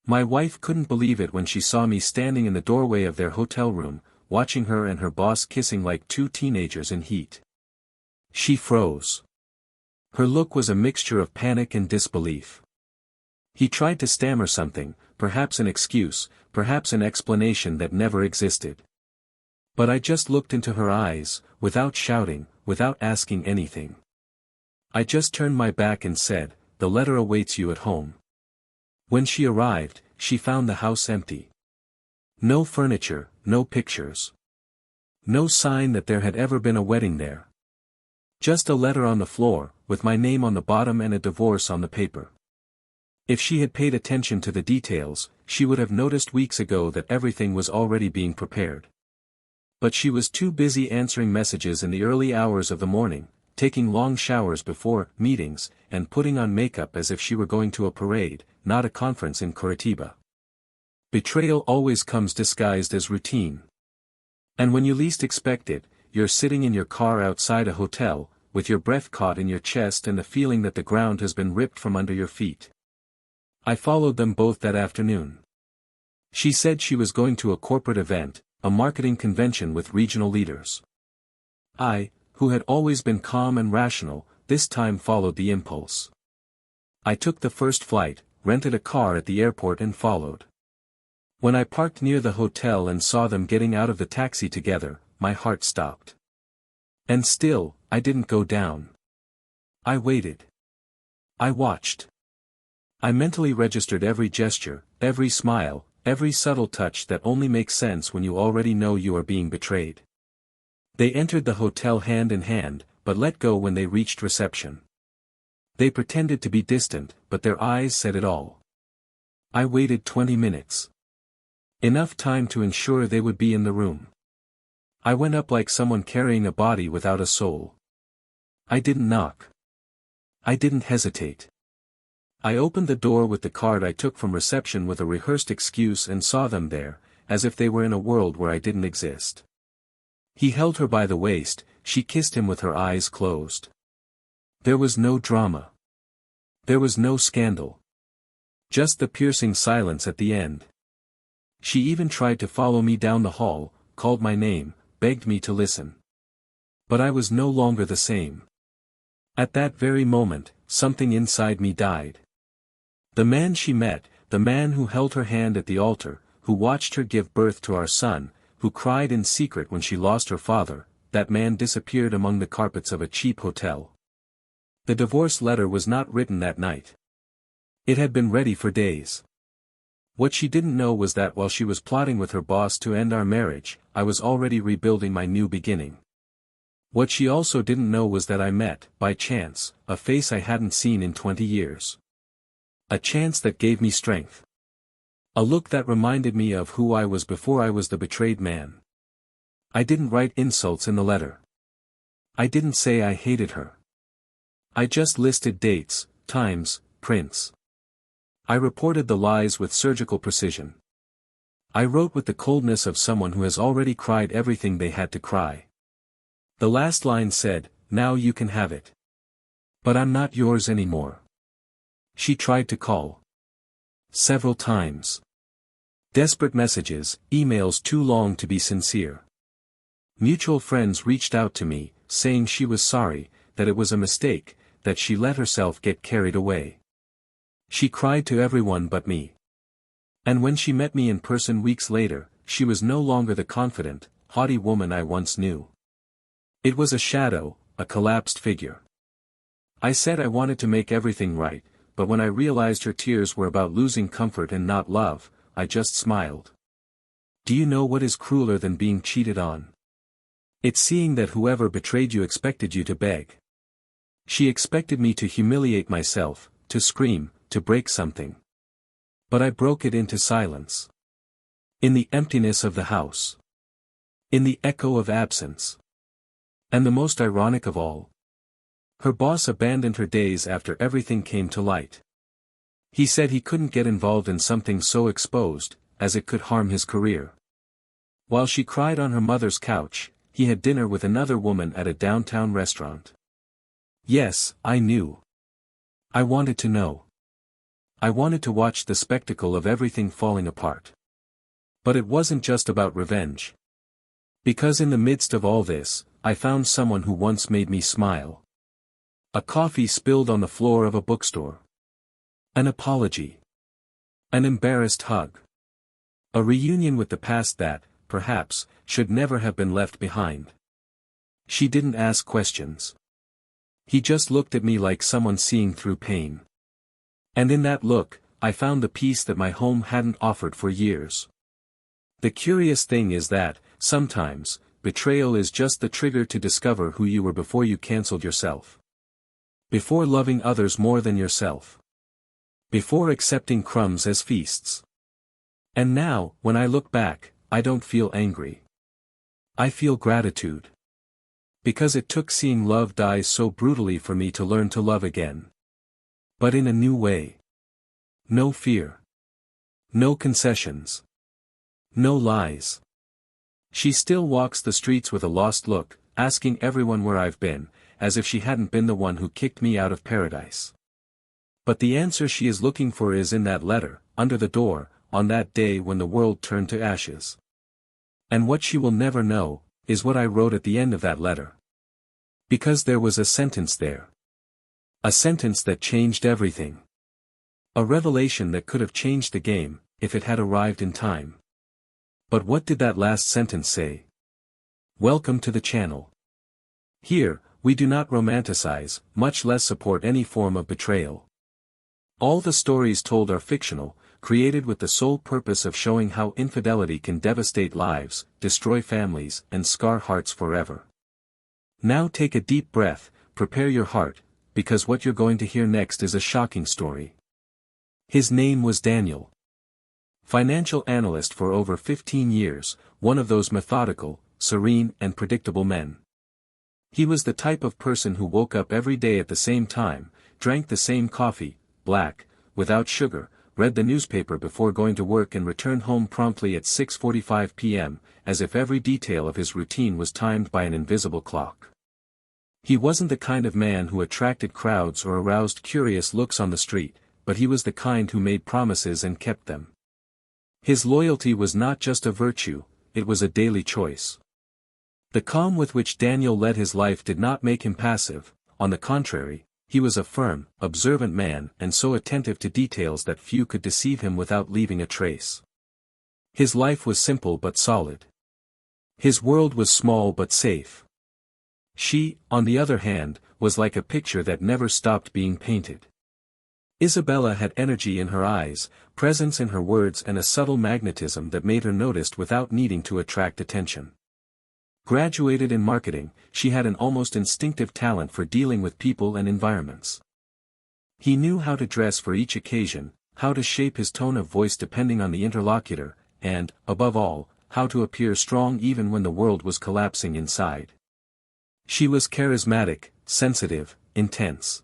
My wife couldn't believe it when she saw me standing in the doorway of their hotel room, watching her and her boss kissing like two teenagers in heat. She froze. Her look was a mixture of panic and disbelief. He tried to stammer something, perhaps an excuse, perhaps an explanation that never existed. But I just looked into her eyes, without shouting, without asking anything. I just turned my back and said, "The letter awaits you at home." When she arrived, she found the house empty. No furniture, no pictures. No sign that there had ever been a wedding there. Just a letter on the floor, with my name on the bottom and a divorce on the paper. If she had paid attention to the details, she would have noticed weeks ago that everything was already being prepared. But she was too busy answering messages in the early hours of the morning, taking long showers before meetings, and putting on makeup as if she were going to a parade, not a conference in Curitiba. Betrayal always comes disguised as routine. And when you least expect it, you're sitting in your car outside a hotel, with your breath caught in your chest and the feeling that the ground has been ripped from under your feet. I followed them both that afternoon. She said she was going to a corporate event, a marketing convention with regional leaders. I, who had always been calm and rational, this time followed the impulse. I took the first flight, rented a car at the airport and followed. When I parked near the hotel and saw them getting out of the taxi together, my heart stopped. And still, I didn't go down. I waited. I watched. I mentally registered every gesture, every smile, every subtle touch that only makes sense when you already know you are being betrayed. They entered the hotel hand in hand, but let go when they reached reception. They pretended to be distant, but their eyes said it all. I waited 20 minutes. Enough time to ensure they would be in the room. I went up like someone carrying a body without a soul. I didn't knock. I didn't hesitate. I opened the door with the card I took from reception with a rehearsed excuse and saw them there, as if they were in a world where I didn't exist. He held her by the waist, she kissed him with her eyes closed. There was no drama. There was no scandal. Just the piercing silence at the end. She even tried to follow me down the hall, called my name, begged me to listen. But I was no longer the same. At that very moment, something inside me died. The man she met, the man who held her hand at the altar, who watched her give birth to our son, who cried in secret when she lost her father, that man disappeared among the carpets of a cheap hotel. The divorce letter was not written that night. It had been ready for days. What she didn't know was that while she was plotting with her boss to end our marriage, I was already rebuilding my new beginning. What she also didn't know was that I met, by chance, a face I hadn't seen in 20 years. A chance that gave me strength. A look that reminded me of who I was before I was the betrayed man. I didn't write insults in the letter. I didn't say I hated her. I just listed dates, times, prints. I reported the lies with surgical precision. I wrote with the coldness of someone who has already cried everything they had to cry. The last line said, "Now you can have it. But I'm not yours anymore." She tried to call. Several times. Desperate messages, emails too long to be sincere. Mutual friends reached out to me, saying she was sorry, that it was a mistake, that she let herself get carried away. She cried to everyone but me. And when she met me in person weeks later, she was no longer the confident, haughty woman I once knew. It was a shadow, a collapsed figure. I said I wanted to make everything right, but when I realized her tears were about losing comfort and not love, I just smiled. Do you know what is crueler than being cheated on? It's seeing that whoever betrayed you expected you to beg. She expected me to humiliate myself, to scream, to break something. But I broke it into silence. In the emptiness of the house. In the echo of absence. And the most ironic of all. Her boss abandoned her days after everything came to light. He said he couldn't get involved in something so exposed, as it could harm his career. While she cried on her mother's couch, he had dinner with another woman at a downtown restaurant. Yes, I knew. I wanted to know. I wanted to watch the spectacle of everything falling apart. But it wasn't just about revenge. Because in the midst of all this, I found someone who once made me smile. A coffee spilled on the floor of a bookstore. An apology. An embarrassed hug. A reunion with the past that, perhaps, should never have been left behind. She didn't ask questions. He just looked at me like someone seeing through pain. And in that look, I found the peace that my home hadn't offered for years. The curious thing is that, sometimes, betrayal is just the trigger to discover who you were before you canceled yourself. Before loving others more than yourself. Before accepting crumbs as feasts. And now, when I look back, I don't feel angry. I feel gratitude. Because it took seeing love die so brutally for me to learn to love again. But in a new way. No fear. No concessions. No lies. She still walks the streets with a lost look, asking everyone where I've been, as if she hadn't been the one who kicked me out of paradise. But the answer she is looking for is in that letter, under the door, on that day when the world turned to ashes. And what she will never know, is what I wrote at the end of that letter. Because there was a sentence there. A sentence that changed everything. A revelation that could have changed the game, if it had arrived in time. But what did that last sentence say? Welcome to the channel. Here, we do not romanticize, much less support any form of betrayal. All the stories told are fictional, created with the sole purpose of showing how infidelity can devastate lives, destroy families, and scar hearts forever. Now take a deep breath, prepare your heart, because what you're going to hear next is a shocking story. His name was Daniel. Financial analyst for over 15 years, one of those methodical, serene, and predictable men. He was the type of person who woke up every day at the same time, drank the same coffee, black, without sugar, read the newspaper before going to work and returned home promptly at 6:45 p.m., as if every detail of his routine was timed by an invisible clock. He wasn't the kind of man who attracted crowds or aroused curious looks on the street, but he was the kind who made promises and kept them. His loyalty was not just a virtue, it was a daily choice. The calm with which Daniel led his life did not make him passive, on the contrary, he was a firm, observant man and so attentive to details that few could deceive him without leaving a trace. His life was simple but solid. His world was small but safe. She, on the other hand, was like a picture that never stopped being painted. Isabella had energy in her eyes, presence in her words and a subtle magnetism that made her noticed without needing to attract attention. Graduated in marketing, she had an almost instinctive talent for dealing with people and environments. He knew how to dress for each occasion, how to shape his tone of voice depending on the interlocutor, and, above all, how to appear strong even when the world was collapsing inside. She was charismatic, sensitive, intense.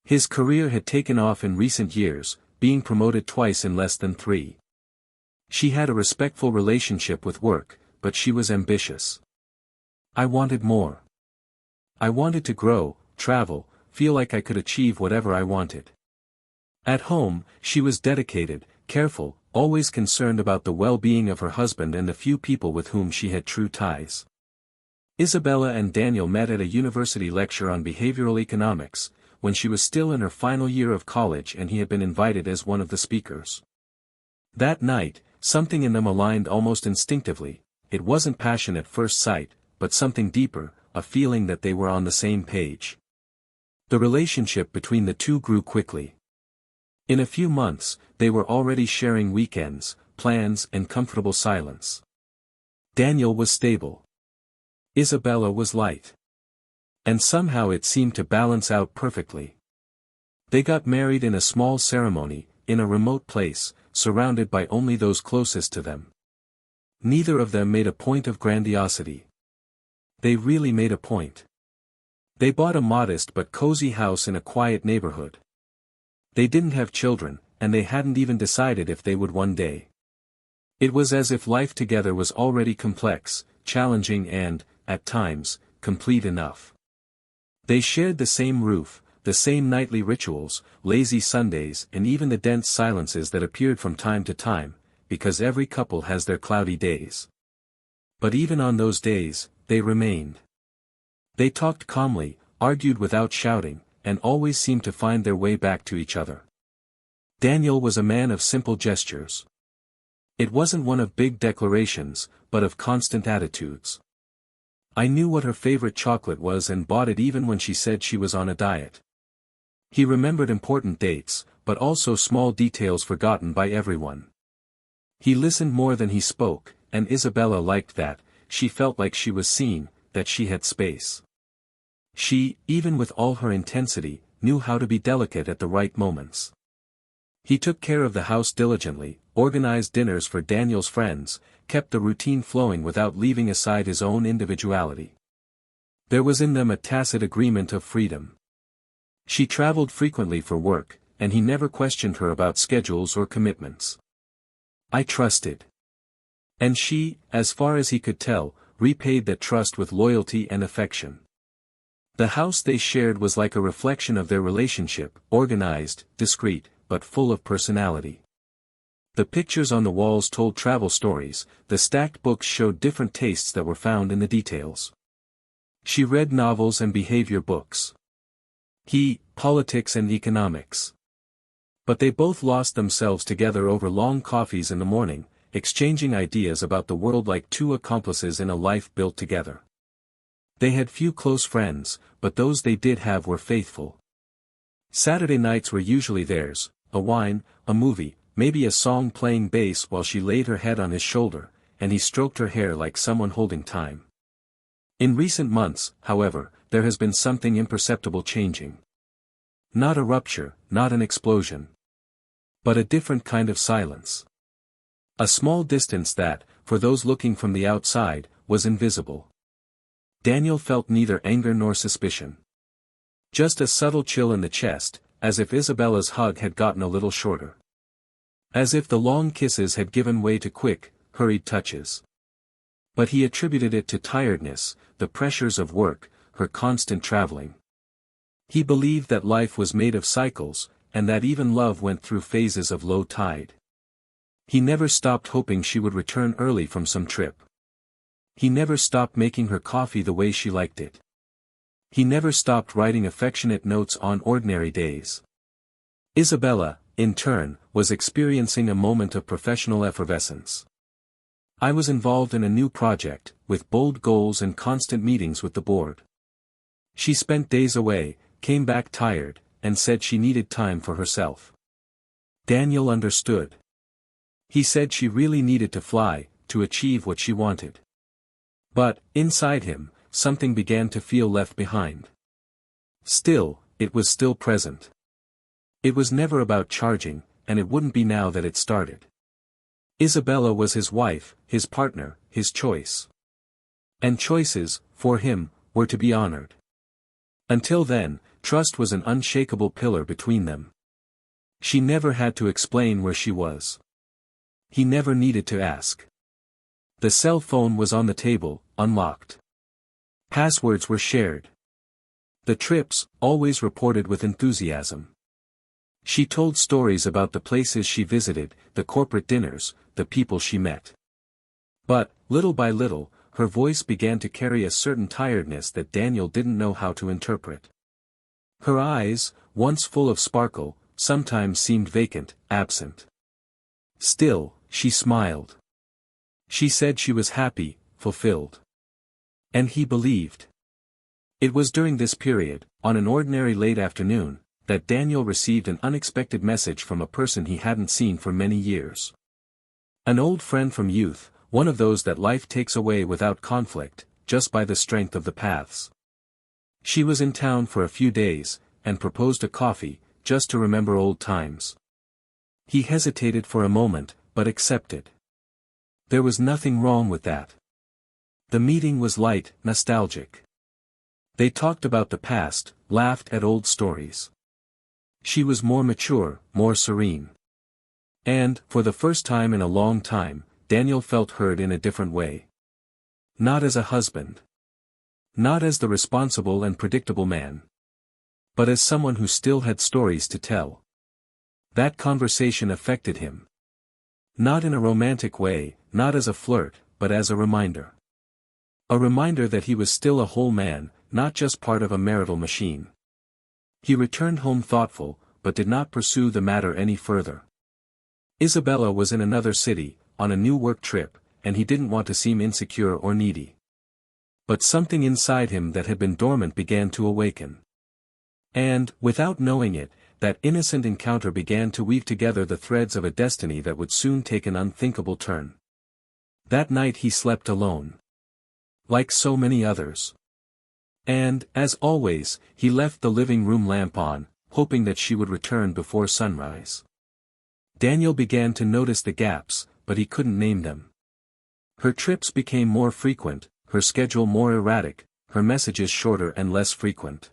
His career had taken off in recent years, being promoted twice in less than 3. She had a respectful relationship with work, but she was ambitious. I wanted more. I wanted to grow, travel, feel like I could achieve whatever I wanted. At home, she was dedicated, careful, always concerned about the well-being of her husband and the few people with whom she had true ties. Isabella and Daniel met at a university lecture on behavioral economics, when she was still in her final year of college and he had been invited as one of the speakers. That night, something in them aligned almost instinctively. It wasn't passion at first sight, but something deeper, a feeling that they were on the same page. The relationship between the two grew quickly. In a few months, they were already sharing weekends, plans and comfortable silence. Daniel was stable. Isabella was light. And somehow it seemed to balance out perfectly. They got married in a small ceremony, in a remote place, surrounded by only those closest to them. Neither of them made a point of grandiosity. They really made a point. They bought a modest but cozy house in a quiet neighborhood. They didn't have children, and they hadn't even decided if they would one day. It was as if life together was already complex, challenging and, at times, complete enough. They shared the same roof, the same nightly rituals, lazy Sundays and even the dense silences that appeared from time to time, because every couple has their cloudy days. But even on those days, they remained. They talked calmly, argued without shouting, and always seemed to find their way back to each other. Daniel was a man of simple gestures. It wasn't one of big declarations, but of constant attitudes. I knew what her favorite chocolate was and bought it even when she said she was on a diet. He remembered important dates, but also small details forgotten by everyone. He listened more than he spoke, and Isabella liked that. She felt like she was seen, that she had space. She, even with all her intensity, knew how to be delicate at the right moments. He took care of the house diligently, organized dinners for Daniel's friends, kept the routine flowing without leaving aside his own individuality. There was in them a tacit agreement of freedom. She traveled frequently for work, and he never questioned her about schedules or commitments. I trusted. And she, as far as he could tell, repaid that trust with loyalty and affection. The house they shared was like a reflection of their relationship, organized, discreet, but full of personality. The pictures on the walls told travel stories, the stacked books showed different tastes that were found in the details. She read novels and behavior books. He, politics and economics. But they both lost themselves together over long coffees in the morning, exchanging ideas about the world like two accomplices in a life built together. They had few close friends, but those they did have were faithful. Saturday nights were usually theirs, a wine, a movie, maybe a song playing bass while she laid her head on his shoulder, and he stroked her hair like someone holding time. In recent months, however, there has been something imperceptible changing. Not a rupture, not an explosion. But a different kind of silence. A small distance that, for those looking from the outside, was invisible. Daniel felt neither anger nor suspicion. Just a subtle chill in the chest, as if Isabella's hug had gotten a little shorter. As if the long kisses had given way to quick, hurried touches. But he attributed it to tiredness, the pressures of work, her constant traveling. He believed that life was made of cycles, and that even love went through phases of low tide. He never stopped hoping she would return early from some trip. He never stopped making her coffee the way she liked it. He never stopped writing affectionate notes on ordinary days. Isabella, in turn, was experiencing a moment of professional effervescence. I was involved in a new project, with bold goals and constant meetings with the board. She spent days away, came back tired, and said she needed time for herself. Daniel understood. He said she really needed to fly, to achieve what she wanted. But, inside him, something began to feel left behind. Still, it was still present. It was never about charging, and it wouldn't be now that it started. Isabella was his wife, his partner, his choice. And choices, for him, were to be honored. Until then, trust was an unshakable pillar between them. She never had to explain where she was. He never needed to ask. The cell phone was on the table, unlocked. Passwords were shared. The trips, always reported with enthusiasm. She told stories about the places she visited, the corporate dinners, the people she met. But, little by little, her voice began to carry a certain tiredness that Daniel didn't know how to interpret. Her eyes, once full of sparkle, sometimes seemed vacant, absent. Still, she smiled. She said she was happy, fulfilled. And he believed. It was during this period, on an ordinary late afternoon, that Daniel received an unexpected message from a person he hadn't seen for many years. An old friend from youth, one of those that life takes away without conflict, just by the strength of the paths. She was in town for a few days, and proposed a coffee, just to remember old times. He hesitated for a moment, but accepted. There was nothing wrong with that. The meeting was light, nostalgic. They talked about the past, laughed at old stories. She was more mature, more serene. And, for the first time in a long time, Daniel felt heard in a different way. Not as a husband. Not as the responsible and predictable man. but as someone who still had stories to tell. That conversation affected him. Not in a romantic way, not as a flirt, but as a reminder. A reminder that he was still a whole man, not just part of a marital machine. He returned home thoughtful, but did not pursue the matter any further. Isabella was in another city, on a new work trip, and he didn't want to seem insecure or needy. But something inside him that had been dormant began to awaken. And, without knowing it, that innocent encounter began to weave together the threads of a destiny that would soon take an unthinkable turn. That night he slept alone. Like so many others. And, as always, he left the living room lamp on, hoping that she would return before sunrise. Daniel began to notice the gaps, but he couldn't name them. Her trips became more frequent, her schedule more erratic, her messages shorter and less frequent.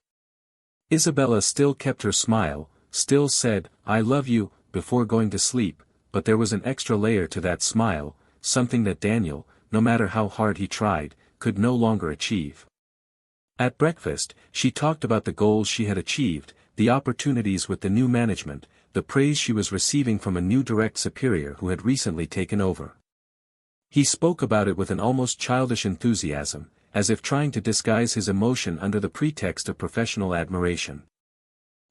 Isabella still kept her smile, still said, "I love you," before going to sleep, but there was an extra layer to that smile, something that Daniel, no matter how hard he tried, could no longer achieve. At breakfast, she talked about the goals she had achieved, the opportunities with the new management, the praise she was receiving from a new direct superior who had recently taken over. He spoke about it with an almost childish enthusiasm, as if trying to disguise his emotion under the pretext of professional admiration.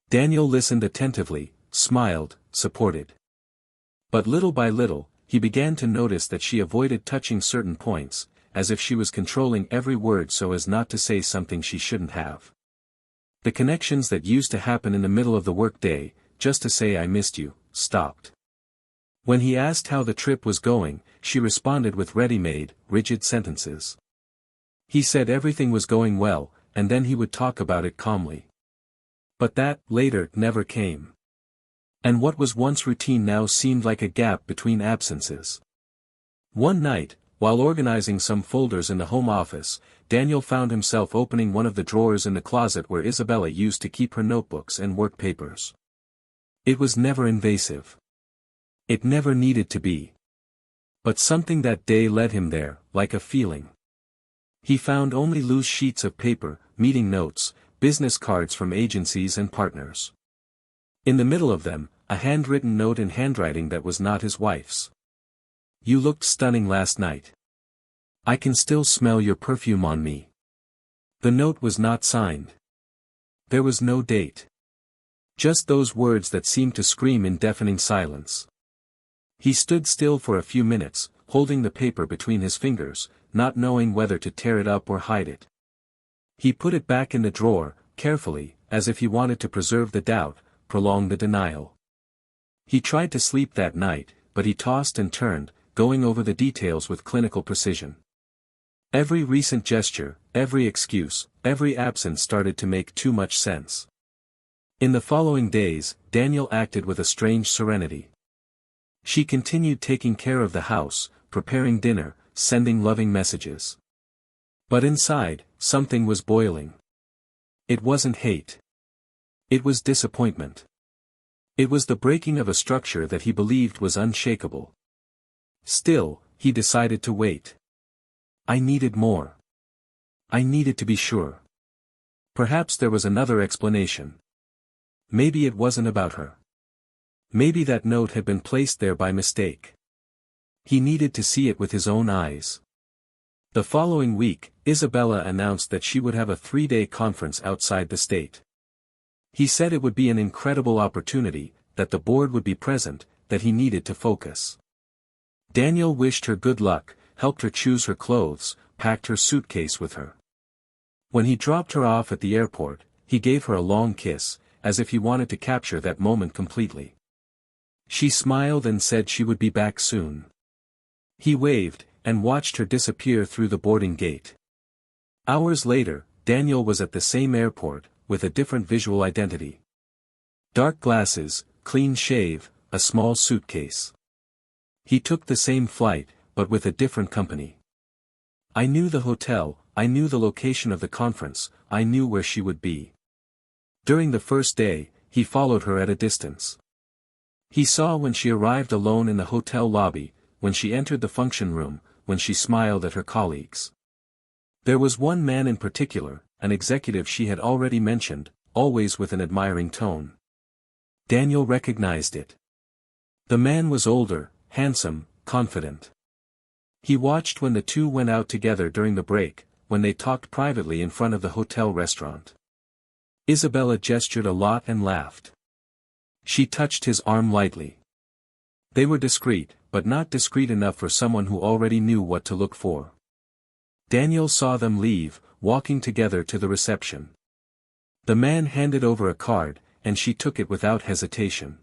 Daniel listened attentively, smiled, supported. But little by little, he began to notice that she avoided touching certain points, as if she was controlling every word so as not to say something she shouldn't have. The connections that used to happen in the middle of the workday, just to say "I missed you," stopped. When he asked how the trip was going, she responded with ready-made, rigid sentences. He said everything was going well, and then he would talk about it calmly. But that, later, never came. And what was once routine now seemed like a gap between absences. One night, while organizing some folders in the home office, Daniel found himself opening one of the drawers in the closet where Isabella used to keep her notebooks and work papers. It was never invasive. It never needed to be. But something that day led him there, like a feeling. He found only loose sheets of paper, meeting notes, business cards from agencies and partners. In the middle of them, a handwritten note in handwriting that was not his wife's. "You looked stunning last night. I can still smell your perfume on me." The note was not signed. There was no date. Just those words that seemed to scream in deafening silence. He stood still for a few minutes, holding the paper between his fingers, not knowing whether to tear it up or hide it. He put it back in the drawer, carefully, as if he wanted to preserve the doubt, prolong the denial. He tried to sleep that night, but he tossed and turned, going over the details with clinical precision. Every recent gesture, every excuse, every absence started to make too much sense. In the following days, Daniel acted with a strange serenity. She continued taking care of the house, preparing dinner, sending loving messages. But inside, something was boiling. It wasn't hate. It was disappointment. It was the breaking of a structure that he believed was unshakable. Still, he decided to wait. I needed more. I needed to be sure. Perhaps there was another explanation. Maybe it wasn't about her. Maybe that note had been placed there by mistake. He needed to see it with his own eyes. The following week, Isabella announced that she would have a 3-day conference outside the state. He said it would be an incredible opportunity, that the board would be present, that he needed to focus. Daniel wished her good luck, helped her choose her clothes, packed her suitcase with her. When he dropped her off at the airport, he gave her a long kiss, as if he wanted to capture that moment completely. She smiled and said she would be back soon. He waved, and watched her disappear through the boarding gate. Hours later, Daniel was at the same airport, with a different visual identity. Dark glasses, clean shave, a small suitcase. He took the same flight, but with a different company. I knew the hotel, I knew the location of the conference, I knew where she would be. During the first day, he followed her at a distance. He saw when she arrived alone in the hotel lobby, when she entered the function room, when she smiled at her colleagues. There was one man in particular, an executive she had already mentioned, always with an admiring tone. Daniel recognized it. The man was older, handsome, confident. He watched when the two went out together during the break, when they talked privately in front of the hotel restaurant. Isabella gestured a lot and laughed. She touched his arm lightly. They were discreet, but not discreet enough for someone who already knew what to look for. Daniel saw them leave, walking together to the reception. The man handed over a card, and she took it without hesitation.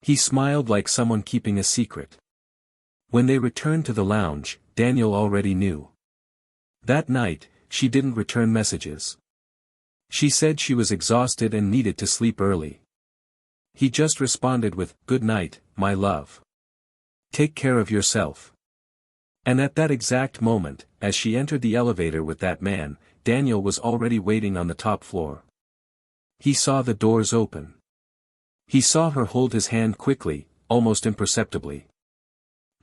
He smiled like someone keeping a secret. When they returned to the lounge, Daniel already knew. That night, she didn't return messages. She said she was exhausted and needed to sleep early. He just responded with, "Good night, my love. Take care of yourself." And at that exact moment, as she entered the elevator with that man, Daniel was already waiting on the top floor. He saw the doors open. He saw her hold his hand quickly, almost imperceptibly.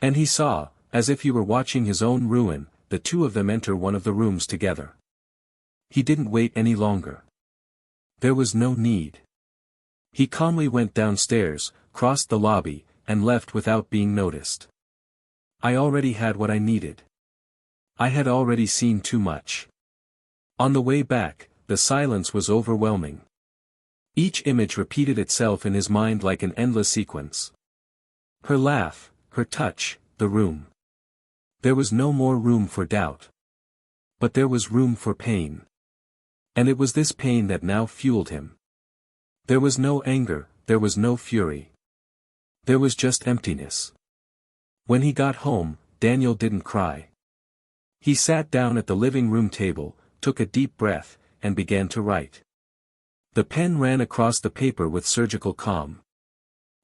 And he saw, as if he were watching his own ruin, the two of them enter one of the rooms together. He didn't wait any longer. There was no need. He calmly went downstairs, crossed the lobby, and left without being noticed. I already had what I needed. I had already seen too much. On the way back, the silence was overwhelming. Each image repeated itself in his mind like an endless sequence. Her laugh, her touch, the room. There was no more room for doubt. But there was room for pain. And it was this pain that now fueled him. There was no anger, there was no fury. There was just emptiness. When he got home, Daniel didn't cry. He sat down at the living room table, took a deep breath, and began to write. The pen ran across the paper with surgical calm.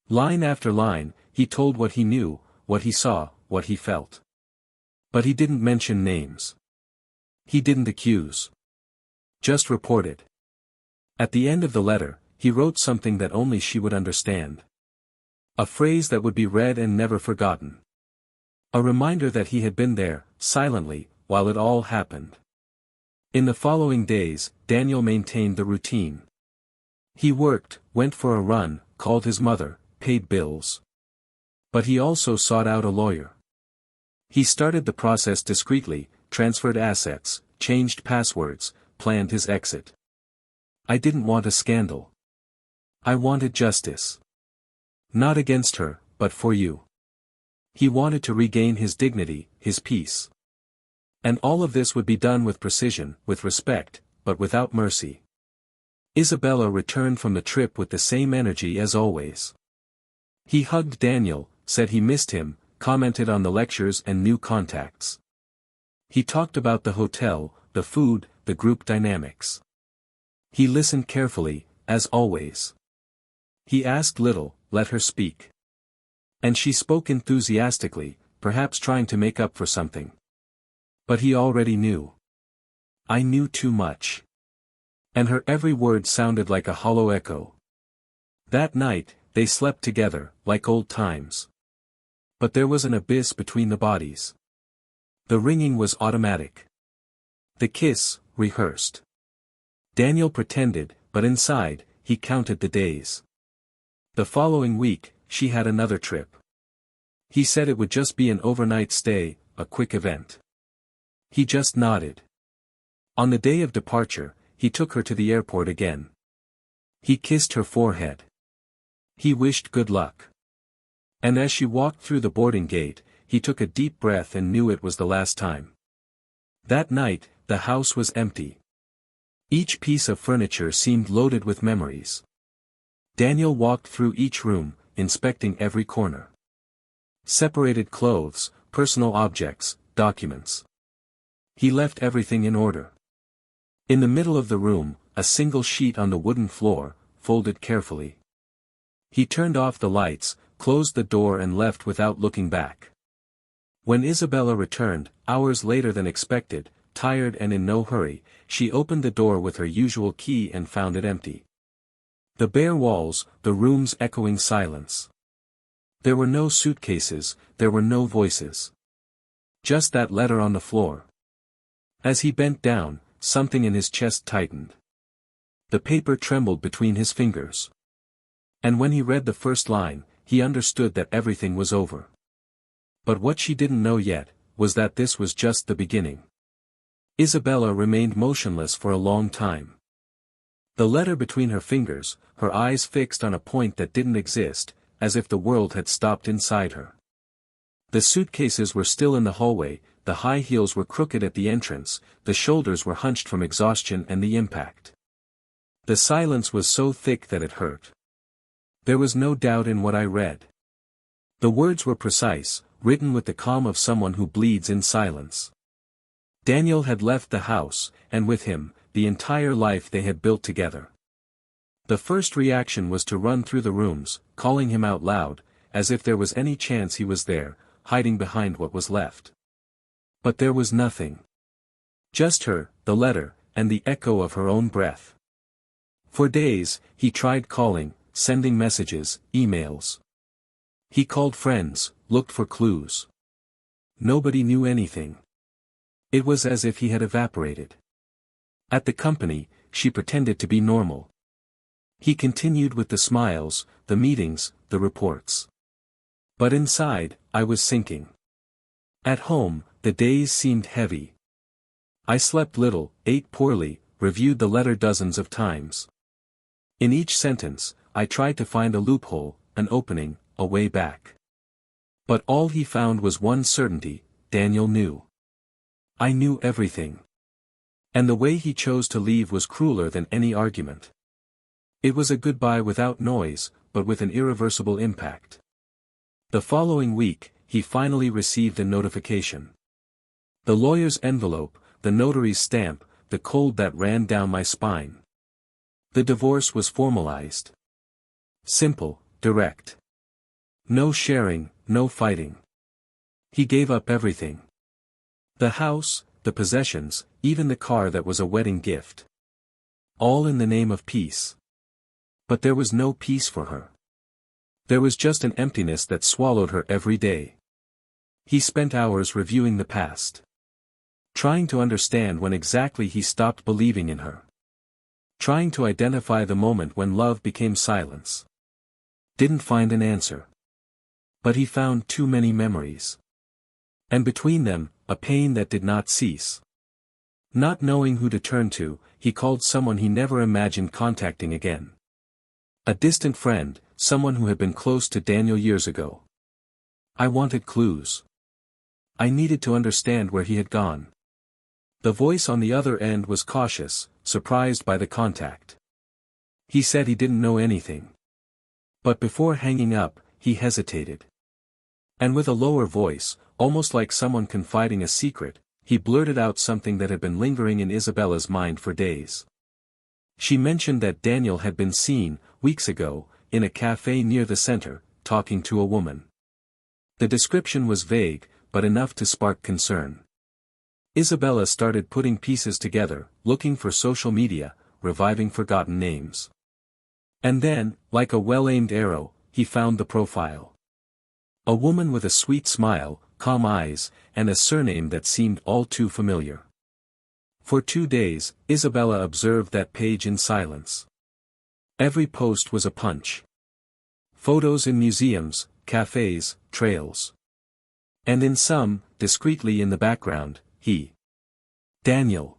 Line after line, he told what he knew, what he saw, what he felt. But he didn't mention names. He didn't accuse. Just reported. At the end of the letter, he wrote something that only she would understand. A phrase that would be read and never forgotten. A reminder that he had been there, silently, while it all happened. In the following days, Daniel maintained the routine. He worked, went for a run, called his mother, paid bills. But he also sought out a lawyer. He started the process discreetly, transferred assets, changed passwords, planned his exit. I didn't want a scandal. I wanted justice. Not against her, but for you. He wanted to regain his dignity, his peace. And all of this would be done with precision, with respect, but without mercy. Isabella returned from the trip with the same energy as always. He hugged Daniel, said he missed him, commented on the lectures and new contacts. He talked about the hotel, the food, the group dynamics. He listened carefully, as always. He asked little, let her speak. And she spoke enthusiastically, perhaps trying to make up for something. But he already knew. I knew too much. And her every word sounded like a hollow echo. That night, they slept together, like old times. But there was an abyss between the bodies. The ringing was automatic. The kiss, rehearsed. Daniel pretended, but inside, he counted the days. The following week, she had another trip. He said it would just be an overnight stay, a quick event. He just nodded. On the day of departure, he took her to the airport again. He kissed her forehead. He wished good luck. And as she walked through the boarding gate, he took a deep breath and knew it was the last time. That night, the house was empty. Each piece of furniture seemed loaded with memories. Daniel walked through each room, inspecting every corner. Separated clothes, personal objects, documents. He left everything in order. In the middle of the room, a single sheet on the wooden floor, folded carefully. He turned off the lights, closed the door and left without looking back. When Isabella returned, hours later than expected, tired and in no hurry, she opened the door with her usual key and found it empty. The bare walls, the room's echoing silence. There were no suitcases, there were no voices. Just that letter on the floor. As he bent down, something in his chest tightened. The paper trembled between his fingers. And when he read the first line, he understood that everything was over. But what she didn't know yet, was that this was just the beginning. Isabella remained motionless for a long time. The letter between her fingers, her eyes fixed on a point that didn't exist, as if the world had stopped inside her. The suitcases were still in the hallway, the high heels were crooked at the entrance, the shoulders were hunched from exhaustion and the impact. The silence was so thick that it hurt. There was no doubt in what I read. The words were precise, written with the calm of someone who bleeds in silence. Daniel had left the house, and with him, the entire life they had built together. The first reaction was to run through the rooms, calling him out loud, as if there was any chance he was there, hiding behind what was left. But there was nothing. Just her, the letter, and the echo of her own breath. For days, he tried calling, sending messages, emails. He called friends, looked for clues. Nobody knew anything. It was as if he had evaporated. At the company, she pretended to be normal. He continued with the smiles, the meetings, the reports. But inside, I was sinking. At home, the days seemed heavy. I slept little, ate poorly, reviewed the letter dozens of times. In each sentence, I tried to find a loophole, an opening, a way back. But all he found was one certainty: Daniel knew. I knew everything. And the way he chose to leave was crueler than any argument. It was a goodbye without noise, but with an irreversible impact. The following week, he finally received a notification. The lawyer's envelope, the notary's stamp, the cold that ran down my spine. The divorce was formalized. Simple, direct. No sharing, no fighting. He gave up everything. The house, the possessions, even the car that was a wedding gift. All in the name of peace. But there was no peace for her. There was just an emptiness that swallowed her every day. He spent hours reviewing the past. Trying to understand when exactly he stopped believing in her. Trying to identify the moment when love became silence. Didn't find an answer. But he found too many memories. And between them, a pain that did not cease. Not knowing who to turn to, he called someone he never imagined contacting again. A distant friend, someone who had been close to Daniel years ago. I wanted clues. I needed to understand where he had gone. The voice on the other end was cautious, surprised by the contact. He said he didn't know anything. But before hanging up, he hesitated. And with a lower voice, almost like someone confiding a secret, he blurted out something that had been lingering in Isabella's mind for days. She mentioned that Daniel had been seen, weeks ago, in a cafe near the center, talking to a woman. The description was vague, but enough to spark concern. Isabella started putting pieces together, looking for social media, reviving forgotten names. And then, like a well-aimed arrow, he found the profile. A woman with a sweet smile, calm eyes, and a surname that seemed all too familiar. For 2 days, Isabella observed that page in silence. Every post was a punch. Photos in museums, cafes, trails. And in some, discreetly in the background, he. Daniel.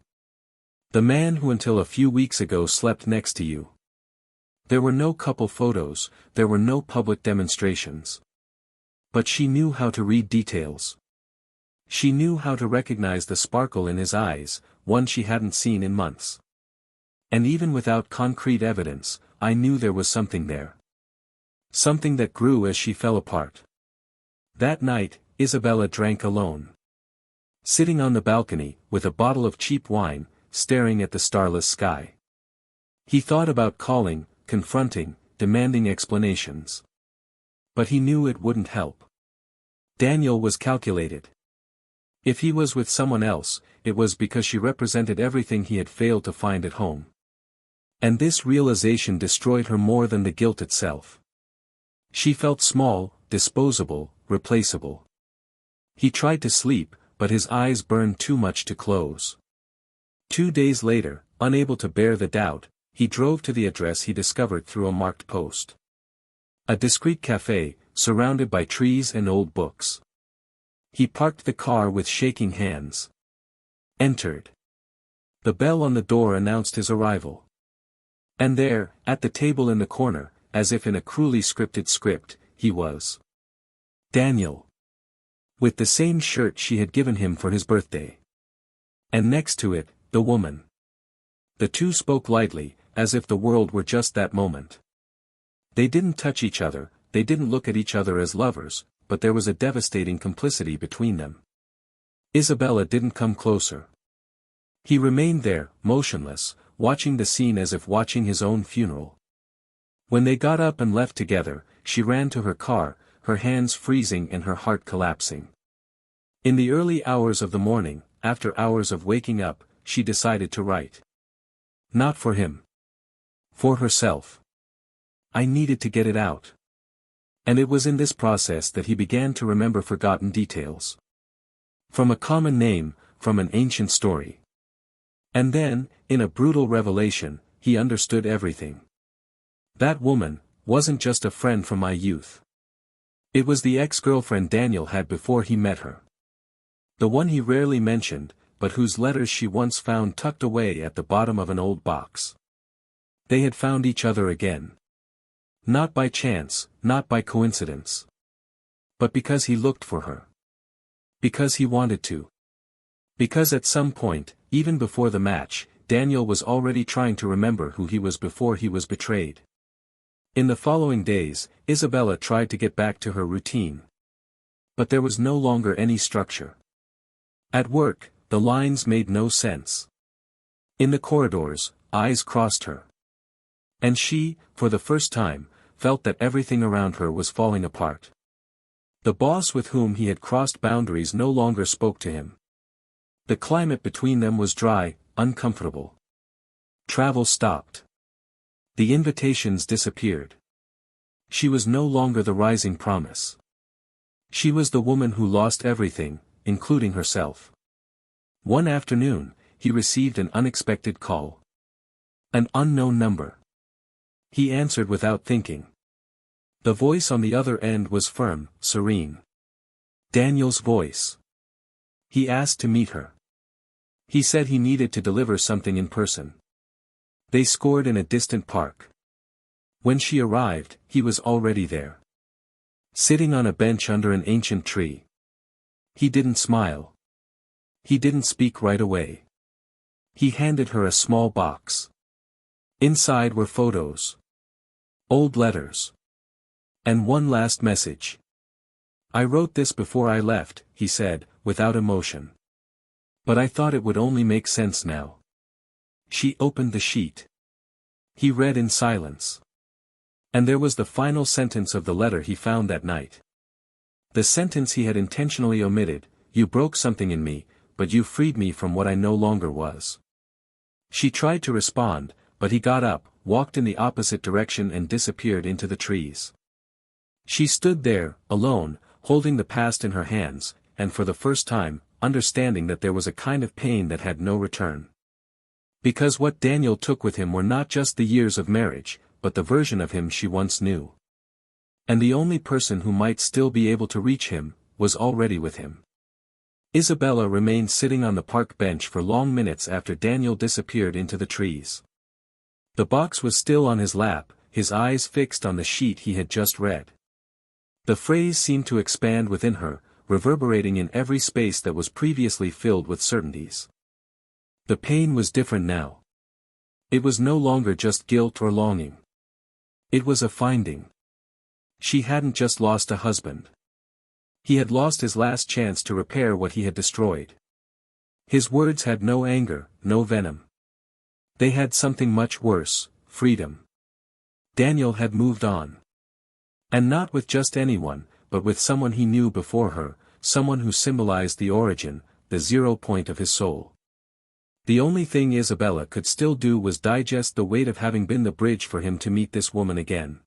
The man who until a few weeks ago slept next to you. There were no couple photos, there were no public demonstrations. But she knew how to read details. She knew how to recognize the sparkle in his eyes, one she hadn't seen in months. And even without concrete evidence, I knew there was something there. Something that grew as she fell apart. That night, Isabella drank alone. Sitting on the balcony, with a bottle of cheap wine, staring at the starless sky. He thought about calling, confronting, demanding explanations. But he knew it wouldn't help. Daniel was calculated. If he was with someone else, it was because she represented everything he had failed to find at home. And this realization destroyed her more than the guilt itself. She felt small, disposable, replaceable. He tried to sleep, but his eyes burned too much to close. 2 days later, unable to bear the doubt, He drove to the address he discovered through a marked post. A discreet café, surrounded by trees and old books. He parked the car with shaking hands. Entered. The bell on the door announced his arrival. And there, at the table in the corner, as if in a cruelly scripted script, he was. Daniel. With the same shirt she had given him for his birthday. And next to it, the woman. The two spoke lightly, as if the world were just that moment. They didn't touch each other, they didn't look at each other as lovers, but there was a devastating complicity between them. Isabella didn't come closer. He remained there, motionless, watching the scene as if watching his own funeral. When they got up and left together, she ran to her car, her hands freezing and her heart collapsing. In the early hours of the morning, after hours of waking up, she decided to write. Not for him. For herself. I needed to get it out. And it was in this process that he began to remember forgotten details. From a common name, from an ancient story. And then, in a brutal revelation, he understood everything. That woman wasn't just a friend from my youth. It was the ex-girlfriend Daniel had before he met her. The one he rarely mentioned, but whose letters she once found tucked away at the bottom of an old box. They had found each other again. Not by chance, not by coincidence. But because he looked for her. Because he wanted to. Because at some point, even before the match, Daniel was already trying to remember who he was before he was betrayed. In the following days, Isabella tried to get back to her routine. But there was no longer any structure. At work, the lines made no sense. In the corridors, eyes crossed her. And she, for the first time, felt that everything around her was falling apart. The boss with whom he had crossed boundaries no longer spoke to him. The climate between them was dry, uncomfortable. Travel stopped. The invitations disappeared. She was no longer the rising promise. She was the woman who lost everything, including herself. One afternoon, he received an unexpected call. An unknown number. He answered without thinking. The voice on the other end was firm, serene. Daniel's voice. He asked to meet her. He said he needed to deliver something in person. They scored in a distant park. When she arrived, he was already there. Sitting on a bench under an ancient tree. He didn't smile. He didn't speak right away. He handed her a small box. Inside were photos. Old letters. And one last message. I wrote this before I left, he said, without emotion. But I thought it would only make sense now. She opened the sheet. He read in silence. And there was the final sentence of the letter he found that night. The sentence he had intentionally omitted, you broke something in me, but you freed me from what I no longer was. She tried to respond, but he got up, walked in the opposite direction and disappeared into the trees. She stood there, alone, holding the past in her hands, and for the first time, understanding that there was a kind of pain that had no return. Because what Daniel took with him were not just the years of marriage, but the version of him she once knew. And the only person who might still be able to reach him, was already with him. Isabella remained sitting on the park bench for long minutes after Daniel disappeared into the trees. The box was still on his lap, his eyes fixed on the sheet he had just read. The phrase seemed to expand within her, reverberating in every space that was previously filled with certainties. The pain was different now. It was no longer just guilt or longing. It was a finding. She hadn't just lost a husband. He had lost his last chance to repair what he had destroyed. His words had no anger, no venom. They had something much worse, freedom. Daniel had moved on. And not with just anyone, but with someone he knew before her, someone who symbolized the origin, the 0 point of his soul. The only thing Isabella could still do was digest the weight of having been the bridge for him to meet this woman again.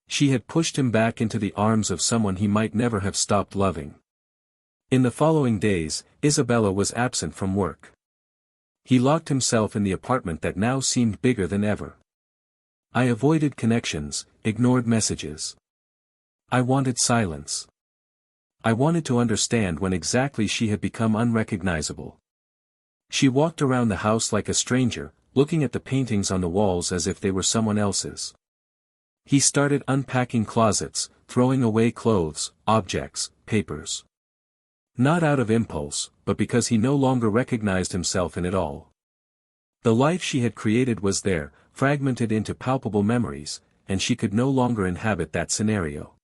She had pushed him back into the arms of someone he might never have stopped loving. In the following days, Isabella was absent from work. He locked himself in the apartment that now seemed bigger than ever. I avoided connections, ignored messages. I wanted silence. I wanted to understand when exactly she had become unrecognizable. She walked around the house like a stranger, looking at the paintings on the walls as if they were someone else's. He started unpacking closets, throwing away clothes, objects, papers. Not out of impulse, but because he no longer recognized himself in it all. The life she had created was there, fragmented into palpable memories, and she could no longer inhabit that scenario.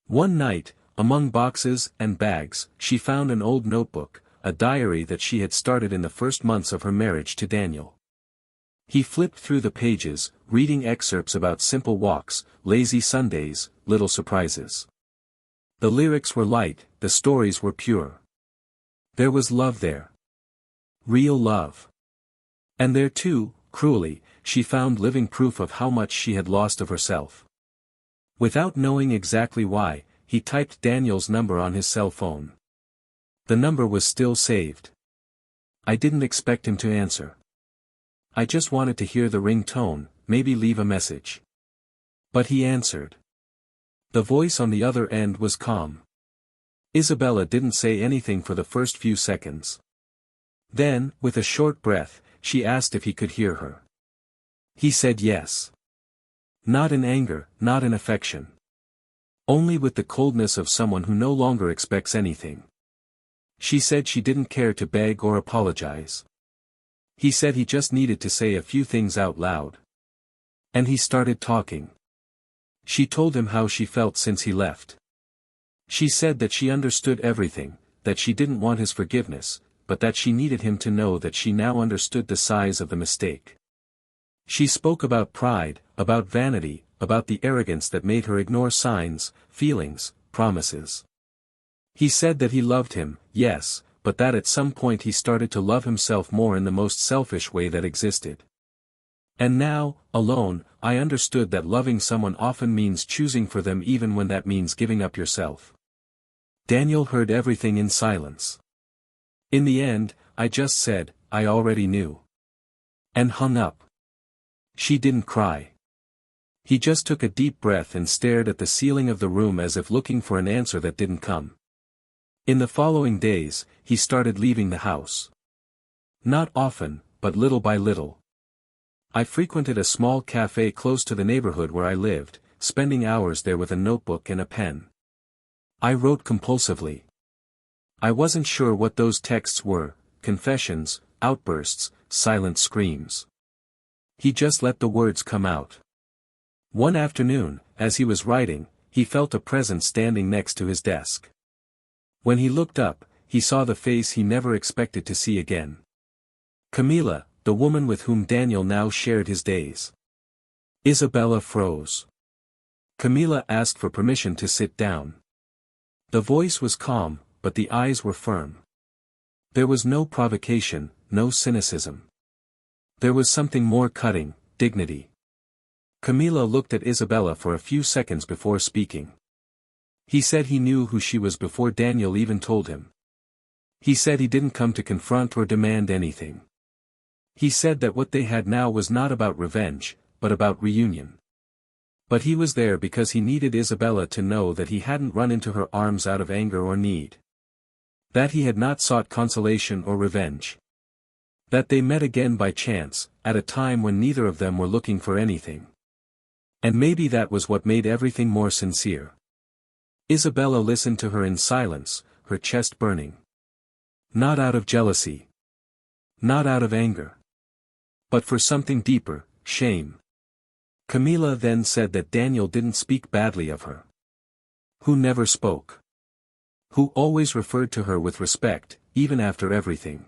One night, among boxes and bags, she found an old notebook, a diary that she had started in the first months of her marriage to Daniel. He flipped through the pages, reading excerpts about simple walks, lazy Sundays, little surprises. The lyrics were light, the stories were pure. There was love there. Real love. And there too, cruelly, she found living proof of how much she had lost of herself. Without knowing exactly why, he typed Daniel's number on his cell phone. The number was still saved. I didn't expect him to answer. I just wanted to hear the ring tone, maybe leave a message. But he answered. The voice on the other end was calm. Isabella didn't say anything for the first few seconds. Then, with a short breath, she asked if he could hear her. He said yes. Not in anger, not in affection. Only with the coldness of someone who no longer expects anything. She said she didn't care to beg or apologize. He said he just needed to say a few things out loud. And he started talking. She told him how she felt since he left. She said that she understood everything, that she didn't want his forgiveness, but that she needed him to know that she now understood the size of the mistake. She spoke about pride, about vanity, about the arrogance that made her ignore signs, feelings, promises. He said that he loved him, yes, but that at some point he started to love himself more in the most selfish way that existed. And now, alone, I understood that loving someone often means choosing for them even when that means giving up yourself. Daniel heard everything in silence. In the end, I just said, I already knew. And hung up. She didn't cry. He just took a deep breath and stared at the ceiling of the room as if looking for an answer that didn't come. In the following days, he started leaving the house. Not often, but little by little. I frequented a small cafe close to the neighborhood where I lived, spending hours there with a notebook and a pen. I wrote compulsively. I wasn't sure what those texts were, confessions, outbursts, silent screams. He just let the words come out. One afternoon, as he was writing, he felt a presence standing next to his desk. When he looked up, he saw the face he never expected to see again. Camila, the woman with whom Daniel now shared his days. Isabella froze. Camila asked for permission to sit down. The voice was calm, but the eyes were firm. There was no provocation, no cynicism. There was something more cutting, dignity. Camila looked at Isabella for a few seconds before speaking. He said he knew who she was before Daniel even told him. He said he didn't come to confront or demand anything. He said that what they had now was not about revenge, but about reunion. But he was there because he needed Isabella to know that he hadn't run into her arms out of anger or need. That he had not sought consolation or revenge. That they met again by chance, at a time when neither of them were looking for anything. And maybe that was what made everything more sincere. Isabella listened to her in silence, her chest burning. Not out of jealousy. Not out of anger. But for something deeper, shame. Camila then said that Daniel didn't speak badly of her. Who never spoke. Who always referred to her with respect, even after everything.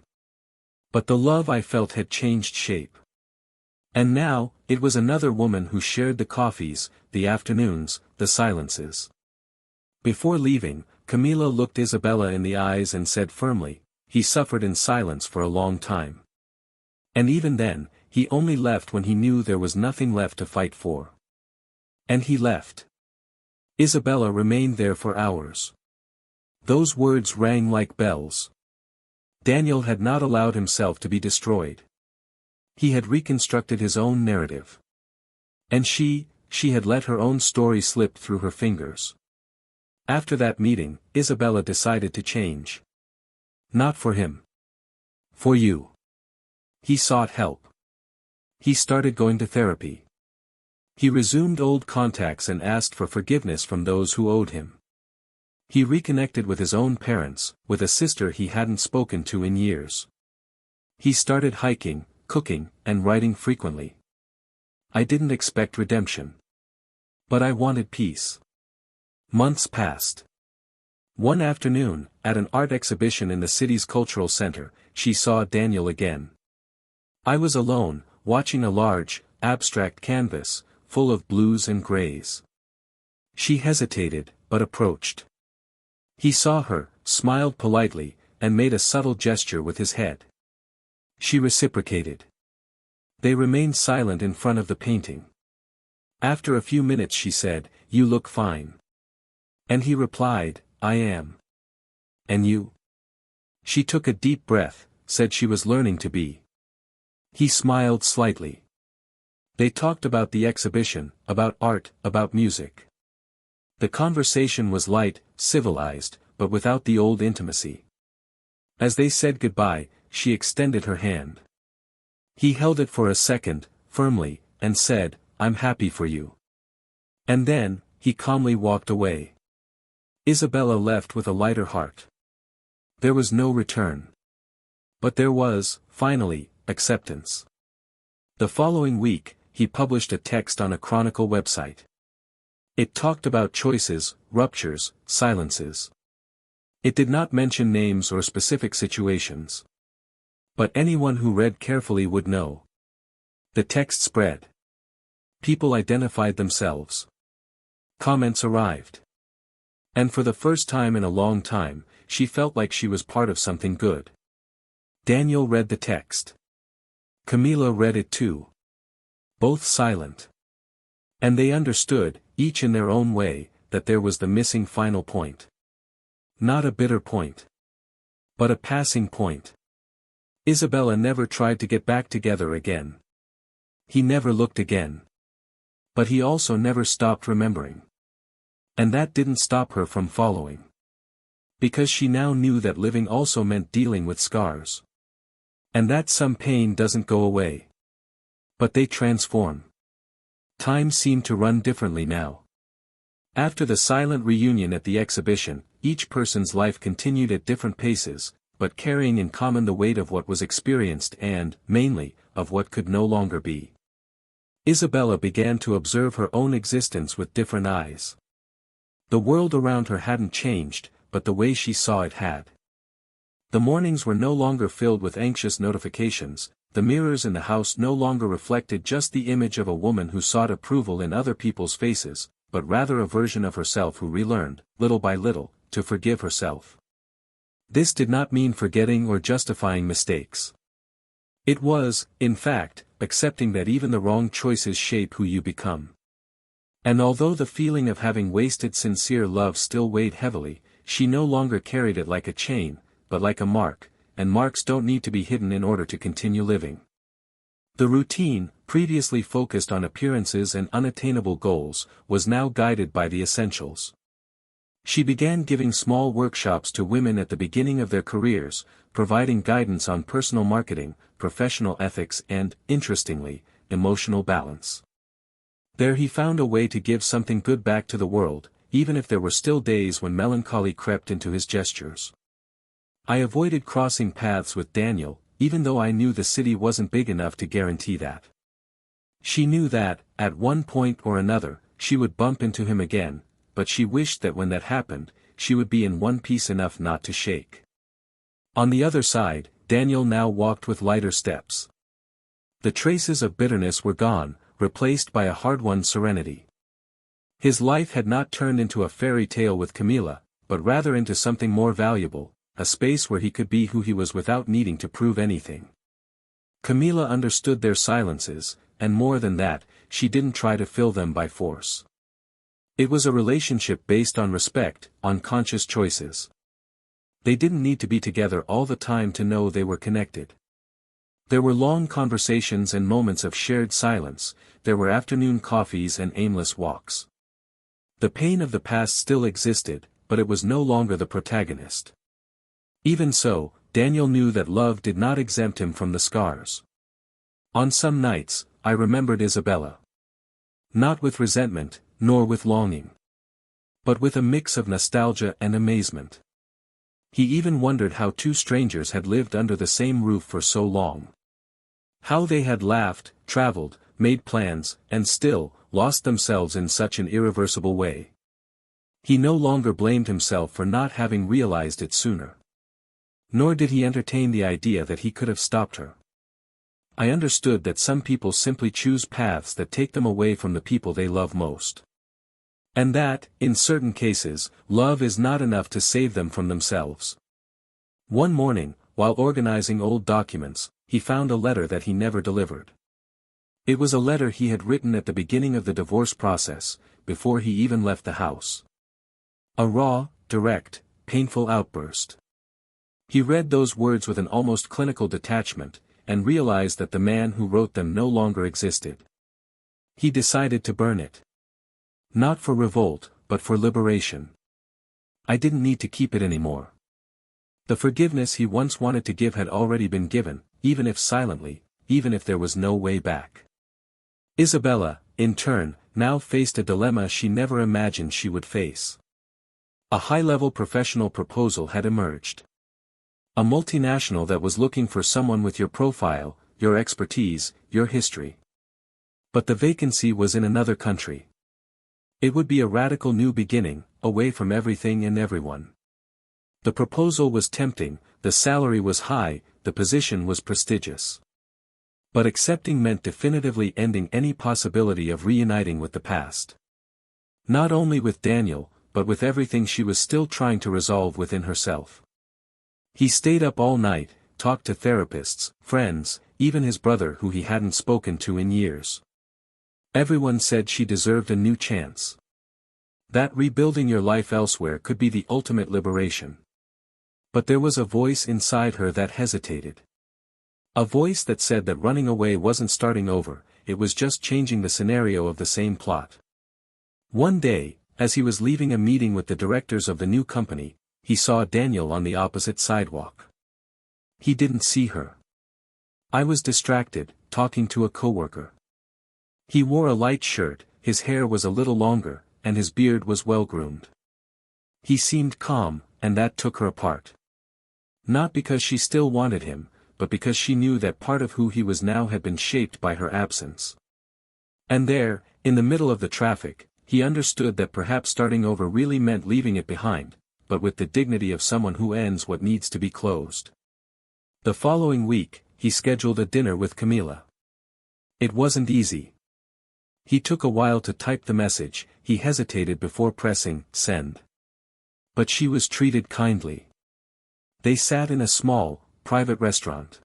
But the love I felt had changed shape. And now, it was another woman who shared the coffees, the afternoons, the silences. Before leaving, Camila looked Isabella in the eyes and said firmly, he suffered in silence for a long time. And even then, he only left when he knew there was nothing left to fight for. And he left. Isabella remained there for hours. Those words rang like bells. Daniel had not allowed himself to be destroyed. He had reconstructed his own narrative. And she had let her own story slip through her fingers. After that meeting, Isabella decided to change. Not for him. For you. He sought help. He started going to therapy. He resumed old contacts and asked for forgiveness from those who owed him. He reconnected with his own parents, with a sister he hadn't spoken to in years. He started hiking, cooking, and writing frequently. I didn't expect redemption. But I wanted peace. Months passed. One afternoon, at an art exhibition in the city's cultural center, she saw Daniel again. I was alone, watching a large, abstract canvas, full of blues and grays. She hesitated, but approached. He saw her, smiled politely, and made a subtle gesture with his head. She reciprocated. They remained silent in front of the painting. After a few minutes she said, "You look fine." And he replied, "I am. And you?" She took a deep breath, said she was learning to be. He smiled slightly. They talked about the exhibition, about art, about music. The conversation was light, civilized, but without the old intimacy. As they said goodbye, she extended her hand. He held it for a second, firmly, and said, "I'm happy for you." And then, he calmly walked away. Isabella left with a lighter heart. There was no return. But there was, finally, acceptance. The following week, he published a text on a Chronicle website. It talked about choices, ruptures, silences. It did not mention names or specific situations. But anyone who read carefully would know. The text spread. People identified themselves. Comments arrived. And for the first time in a long time, she felt like she was part of something good. Daniel read the text. Camila read it too. Both silent. And they understood, each in their own way, that there was the missing final point. Not a bitter point. But a passing point. Isabella never tried to get back together again. He never looked again. But he also never stopped remembering. And that didn't stop her from following. Because she now knew that living also meant dealing with scars. And that some pain doesn't go away. But they transform. Time seemed to run differently now. After the silent reunion at the exhibition, each person's life continued at different paces, but carrying in common the weight of what was experienced and, mainly, of what could no longer be. Isabella began to observe her own existence with different eyes. The world around her hadn't changed, but the way she saw it had. The mornings were no longer filled with anxious notifications, the mirrors in the house no longer reflected just the image of a woman who sought approval in other people's faces, but rather a version of herself who relearned, little by little, to forgive herself. This did not mean forgetting or justifying mistakes. It was, in fact, accepting that even the wrong choices shape who you become. And although the feeling of having wasted sincere love still weighed heavily, she no longer carried it like a chain, but like a mark, and marks don't need to be hidden in order to continue living. The routine, previously focused on appearances and unattainable goals, was now guided by the essentials. She began giving small workshops to women at the beginning of their careers, providing guidance on personal marketing, professional ethics and, interestingly, emotional balance. There he found a way to give something good back to the world, even if there were still days when melancholy crept into his gestures. I avoided crossing paths with Daniel, even though I knew the city wasn't big enough to guarantee that. She knew that, at one point or another, she would bump into him again, but she wished that when that happened, she would be in one piece enough not to shake. On the other side, Daniel now walked with lighter steps. The traces of bitterness were gone, replaced by a hard-won serenity. His life had not turned into a fairy tale with Camila, but rather into something more valuable, a space where he could be who he was without needing to prove anything. Camila understood their silences, and more than that, she didn't try to fill them by force. It was a relationship based on respect, on conscious choices. They didn't need to be together all the time to know they were connected. There were long conversations and moments of shared silence, there were afternoon coffees and aimless walks. The pain of the past still existed, but it was no longer the protagonist. Even so, Daniel knew that love did not exempt him from the scars. On some nights, I remembered Isabella. Not with resentment, nor with longing. But with a mix of nostalgia and amazement. He even wondered how two strangers had lived under the same roof for so long. How they had laughed, traveled, made plans, and still, lost themselves in such an irreversible way. He no longer blamed himself for not having realized it sooner. Nor did he entertain the idea that he could have stopped her. I understood that some people simply choose paths that take them away from the people they love most. And that, in certain cases, love is not enough to save them from themselves. One morning, while organizing old documents, he found a letter that he never delivered. It was a letter he had written at the beginning of the divorce process, before he even left the house. A raw, direct, painful outburst. He read those words with an almost clinical detachment, and realized that the man who wrote them no longer existed. He decided to burn it. Not for revolt, but for liberation. I didn't need to keep it anymore. The forgiveness he once wanted to give had already been given, even if silently, even if there was no way back. Isabella, in turn, now faced a dilemma she never imagined she would face. A high-level professional proposal had emerged. A multinational that was looking for someone with your profile, your expertise, your history. But the vacancy was in another country. It would be a radical new beginning, away from everything and everyone. The proposal was tempting, the salary was high, the position was prestigious. But accepting meant definitively ending any possibility of reuniting with the past. Not only with Daniel, but with everything she was still trying to resolve within herself. He stayed up all night, talked to therapists, friends, even his brother who he hadn't spoken to in years. Everyone said she deserved a new chance. That rebuilding your life elsewhere could be the ultimate liberation. But there was a voice inside her that hesitated. A voice that said that running away wasn't starting over, it was just changing the scenario of the same plot. One day, as he was leaving a meeting with the directors of the new company, he saw Daniel on the opposite sidewalk. He didn't see her. I was distracted, talking to a coworker. He wore a light shirt, his hair was a little longer, and his beard was well-groomed. He seemed calm, and that took her apart. Not because she still wanted him, but because she knew that part of who he was now had been shaped by her absence. And there, in the middle of the traffic, he understood that perhaps starting over really meant leaving it behind, but with the dignity of someone who ends what needs to be closed. The following week, he scheduled a dinner with Camila. It wasn't easy. He took a while to type the message, he hesitated before pressing send. But she was treated kindly. They sat in a small, private restaurant.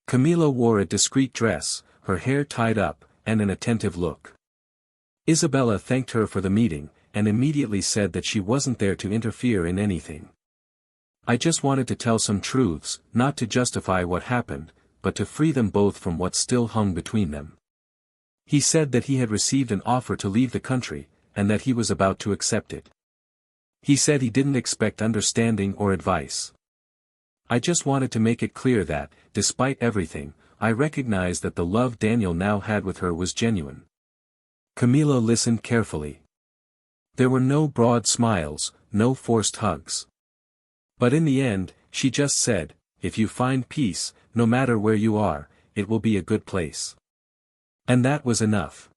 Camila wore a discreet dress, her hair tied up, and an attentive look. Isabella thanked her for the meeting, and immediately said that she wasn't there to interfere in anything. I just wanted to tell some truths, not to justify what happened, but to free them both from what still hung between them. He said that he had received an offer to leave the country, and that he was about to accept it. He said he didn't expect understanding or advice. I just wanted to make it clear that, despite everything, I recognized that the love Daniel now had with her was genuine. Camila listened carefully. There were no broad smiles, no forced hugs. But in the end, she just said, if you find peace, no matter where you are, it will be a good place. And that was enough.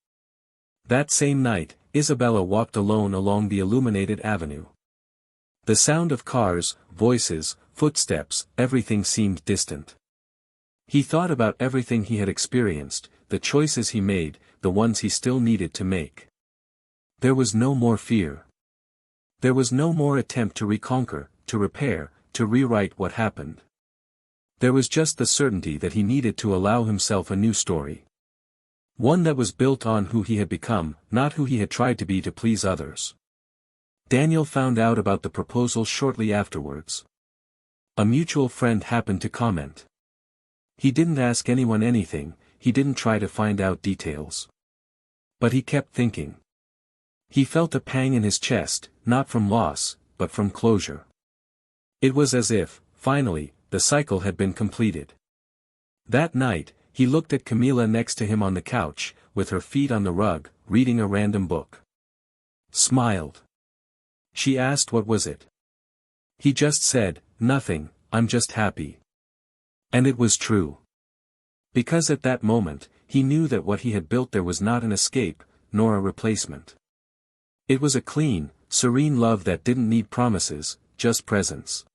That same night, Isabella walked alone along the illuminated avenue. The sound of cars, voices, footsteps, everything seemed distant. He thought about everything he had experienced, the choices he made, the ones he still needed to make. There was no more fear. There was no more attempt to reconquer, to repair, to rewrite what happened. There was just the certainty that he needed to allow himself a new story. One that was built on who he had become, not who he had tried to be to please others. Daniel found out about the proposal shortly afterwards. A mutual friend happened to comment. He didn't ask anyone anything, he didn't try to find out details. But he kept thinking. He felt a pang in his chest, not from loss, but from closure. It was as if, finally, the cycle had been completed. That night, he looked at Camila next to him on the couch, with her feet on the rug, reading a random book. Smiled. She asked what was it. He just said, "Nothing, I'm just happy." And it was true. Because at that moment, he knew that what he had built there was not an escape, nor a replacement. It was a clean, serene love that didn't need promises, just presence.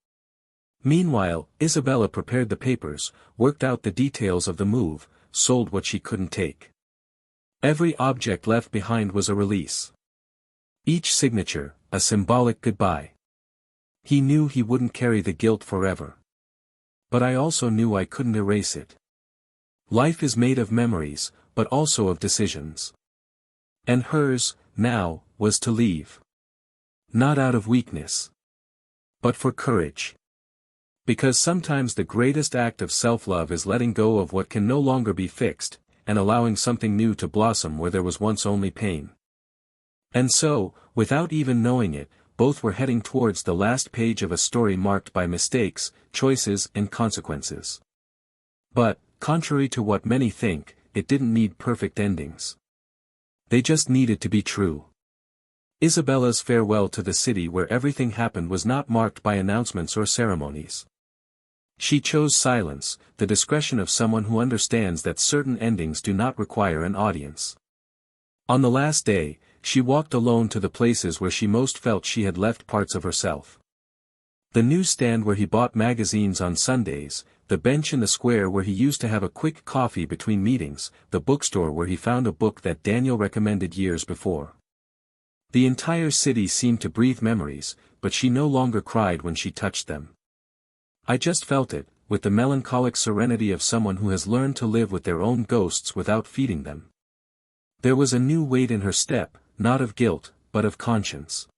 Meanwhile, Isabella prepared the papers, worked out the details of the move, sold what she couldn't take. Every object left behind was a release. Each signature, a symbolic goodbye. He knew he wouldn't carry the guilt forever. But I also knew I couldn't erase it. Life is made of memories, but also of decisions. And hers, now, was to leave. Not out of weakness. But for courage. Because sometimes the greatest act of self-love is letting go of what can no longer be fixed, and allowing something new to blossom where there was once only pain. And so, without even knowing it, both were heading towards the last page of a story marked by mistakes, choices and consequences. But, contrary to what many think, it didn't need perfect endings. They just needed to be true. Isabella's farewell to the city where everything happened was not marked by announcements or ceremonies. She chose silence, the discretion of someone who understands that certain endings do not require an audience. On the last day, she walked alone to the places where she most felt she had left parts of herself. The newsstand where he bought magazines on Sundays, the bench in the square where he used to have a quick coffee between meetings, the bookstore where he found a book that Daniel recommended years before. The entire city seemed to breathe memories, but she no longer cried when she touched them. I just felt it, with the melancholic serenity of someone who has learned to live with their own ghosts without feeding them. There was a new weight in her step, not of guilt, but of conscience.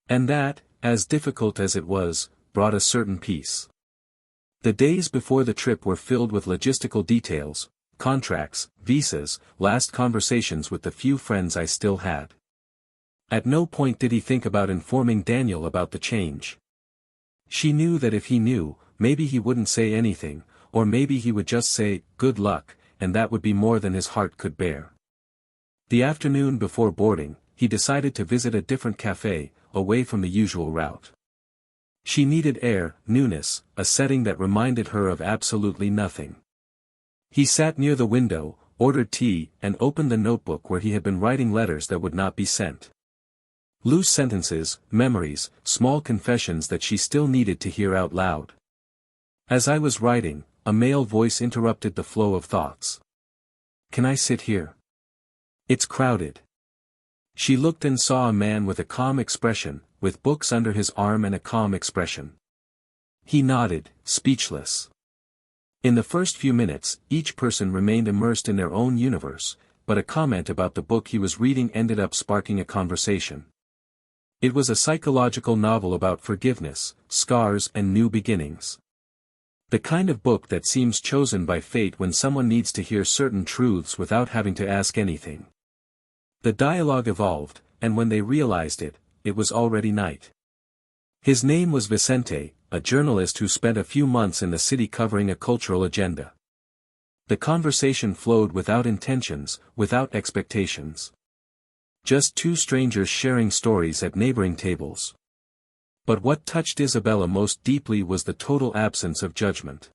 And that, as difficult as it was, brought a certain peace. The days before the trip were filled with logistical details, contracts, visas, last conversations with the few friends I still had. At no point did he think about informing Daniel about the change. She knew that if he knew, maybe he wouldn't say anything, or maybe he would just say, "Good luck," and that would be more than his heart could bear. The afternoon before boarding, he decided to visit a different cafe, away from the usual route. She needed air, newness, a setting that reminded her of absolutely nothing. He sat near the window, ordered tea, and opened the notebook where he had been writing letters that would not be sent. Loose sentences, memories, small confessions that she still needed to hear out loud. As I was writing, a male voice interrupted the flow of thoughts. "Can I sit here? It's crowded." She looked and saw a man with a calm expression, with books under his arm and a calm expression. He nodded, speechless. In the first few minutes, each person remained immersed in their own universe, but a comment about the book he was reading ended up sparking a conversation. It was a psychological novel about forgiveness, scars and new beginnings. The kind of book that seems chosen by fate when someone needs to hear certain truths without having to ask anything. The dialogue evolved, and when they realized it, it was already night. His name was Vicente, a journalist who spent a few months in the city covering a cultural agenda. The conversation flowed without intentions, without expectations. Just two strangers sharing stories at neighboring tables. But what touched Isabella most deeply was the total absence of judgment.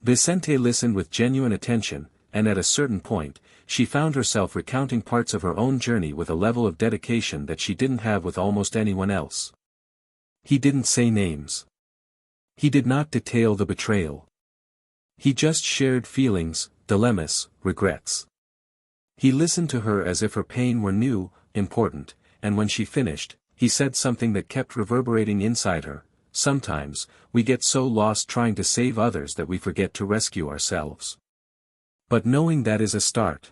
Vicente listened with genuine attention, and at a certain point, she found herself recounting parts of her own journey with a level of dedication that she didn't have with almost anyone else. He didn't say names. He did not detail the betrayal. He just shared feelings, dilemmas, regrets. He listened to her as if her pain were new, important, and when she finished, he said something that kept reverberating inside her: "Sometimes, we get so lost trying to save others that we forget to rescue ourselves." But knowing that is a start.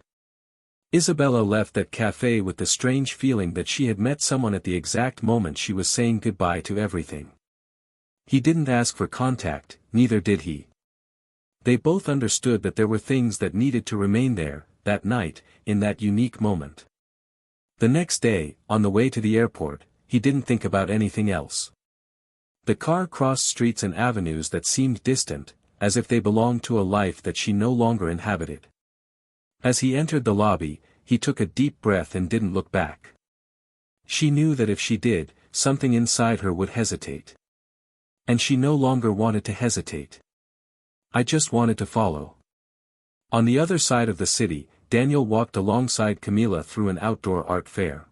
Isabella left that cafe with the strange feeling that she had met someone at the exact moment she was saying goodbye to everything. He didn't ask for contact, neither did he. They both understood that there were things that needed to remain there, that night, in that unique moment. The next day, on the way to the airport, he didn't think about anything else. The car crossed streets and avenues that seemed distant, as if they belonged to a life that she no longer inhabited. As he entered the lobby, he took a deep breath and didn't look back. She knew that if she did, something inside her would hesitate. And she no longer wanted to hesitate. I just wanted to follow. On the other side of the city, Daniel walked alongside Camila through an outdoor art fair.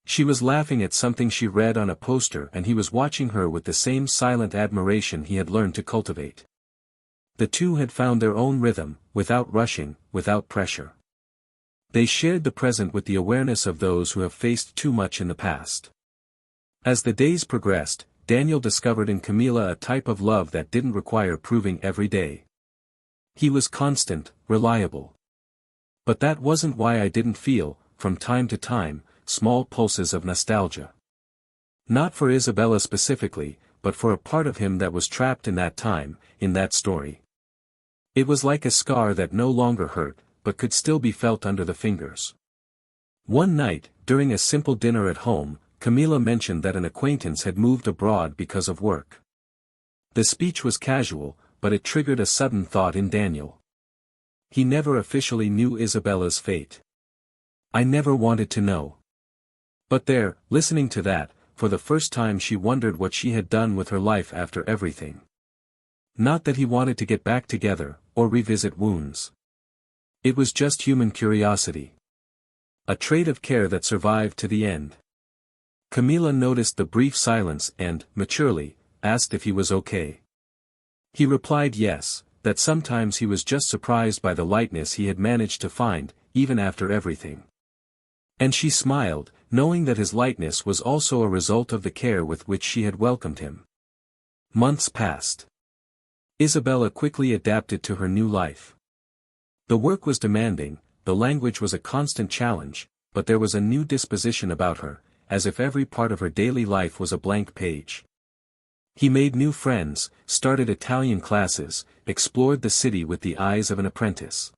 She was laughing at something she read on a poster and he was watching her with the same silent admiration he had learned to cultivate. The two had found their own rhythm, without rushing, without pressure. They shared the present with the awareness of those who have faced too much in the past. As the days progressed, Daniel discovered in Camila a type of love that didn't require proving every day. He was constant, reliable. But that wasn't why I didn't feel, from time to time, small pulses of nostalgia. Not for Isabella specifically, but for a part of him that was trapped in that time, in that story. It was like a scar that no longer hurt, but could still be felt under the fingers. One night, during a simple dinner at home, Camila mentioned that an acquaintance had moved abroad because of work. The speech was casual, but it triggered a sudden thought in Daniel. He never officially knew Isabella's fate. I never wanted to know. But there, listening to that, for the first time she wondered what she had done with her life after everything. Not that he wanted to get back together, or revisit wounds. It was just human curiosity. A trait of care that survived to the end. Camila noticed the brief silence and, maturely, asked if he was okay. He replied yes, that sometimes he was just surprised by the lightness he had managed to find, even after everything. And she smiled, knowing that his lightness was also a result of the care with which she had welcomed him. Months passed. Isabella quickly adapted to her new life. The work was demanding, the language was a constant challenge, but there was a new disposition about her, as if every part of her daily life was a blank page. He made new friends, started Italian classes, explored the city with the eyes of an apprentice.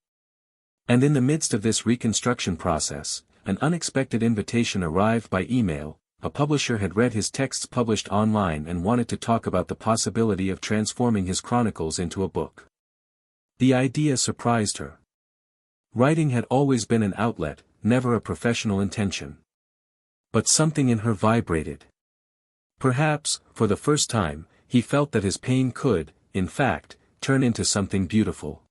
And in the midst of this reconstruction process, an unexpected invitation arrived by email. A publisher had read his texts published online and wanted to talk about the possibility of transforming his chronicles into a book. The idea surprised her. Writing had always been an outlet, never a professional intention. But something in her vibrated. Perhaps, for the first time, he felt that his pain could, in fact, turn into something beautiful.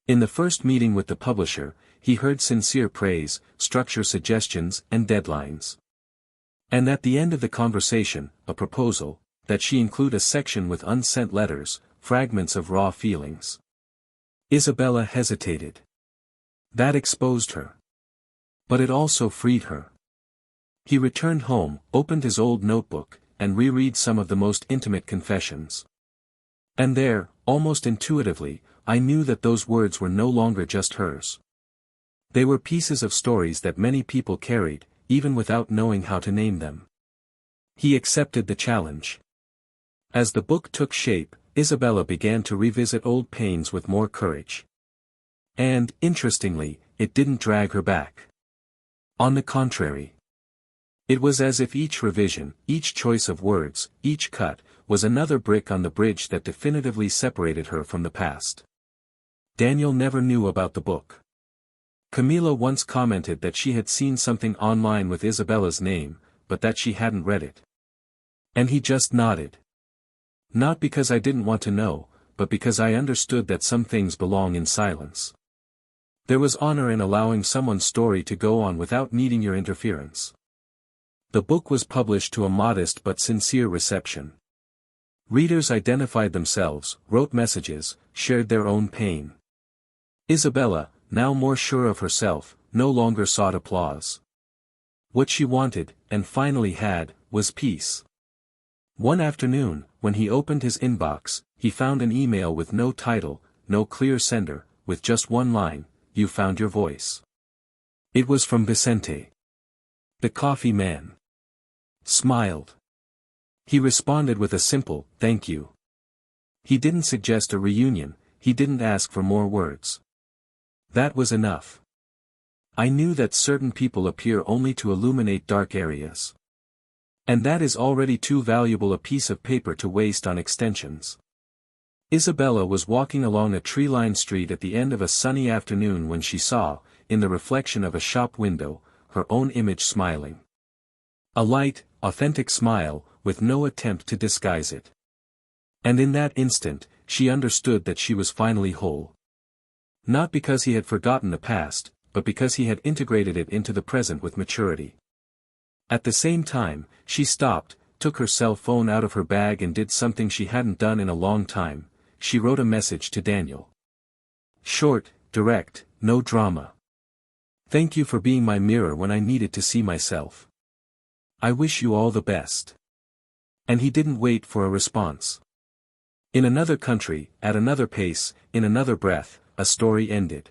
In the first meeting with the publisher, he heard sincere praise, structure suggestions, and deadlines. And at the end of the conversation, a proposal, that she include a section with unsent letters, fragments of raw feelings. Isabella hesitated. That exposed her. But it also freed her. He returned home, opened his old notebook, and reread some of the most intimate confessions. And there, almost intuitively, I knew that those words were no longer just hers. They were pieces of stories that many people carried, even without knowing how to name them. He accepted the challenge. As the book took shape, Isabella began to revisit old pains with more courage. And, interestingly, it didn't drag her back. On the contrary. It was as if each revision, each choice of words, each cut, was another brick on the bridge that definitively separated her from the past. Daniel never knew about the book. Camila once commented that she had seen something online with Isabella's name, but that she hadn't read it. And he just nodded. Not because I didn't want to know, but because I understood that some things belong in silence. There was honor in allowing someone's story to go on without needing your interference. The book was published to a modest but sincere reception. Readers identified themselves, wrote messages, shared their own pain. Isabella, now more sure of herself, no longer sought applause. What she wanted, and finally had, was peace. One afternoon, when he opened his inbox, he found an email with no title, no clear sender, with just one line, "You found your voice." It was from Vicente. The coffee man smiled. He responded with a simple, "Thank you." He didn't suggest a reunion, he didn't ask for more words. That was enough. I knew that certain people appear only to illuminate dark areas. And that is already too valuable a piece of paper to waste on extensions. Isabella was walking along a tree-lined street at the end of a sunny afternoon when she saw, in the reflection of a shop window, her own image smiling. A light, authentic smile, with no attempt to disguise it. And in that instant, she understood that she was finally whole. Not because he had forgotten the past, but because he had integrated it into the present with maturity. At the same time, she stopped, took her cell phone out of her bag and did something she hadn't done in a long time. She wrote a message to Daniel. Short, direct, no drama. Thank you for being my mirror when I needed to see myself. I wish you all the best. And he didn't wait for a response. In another country, at another pace, in another breath, a story ended.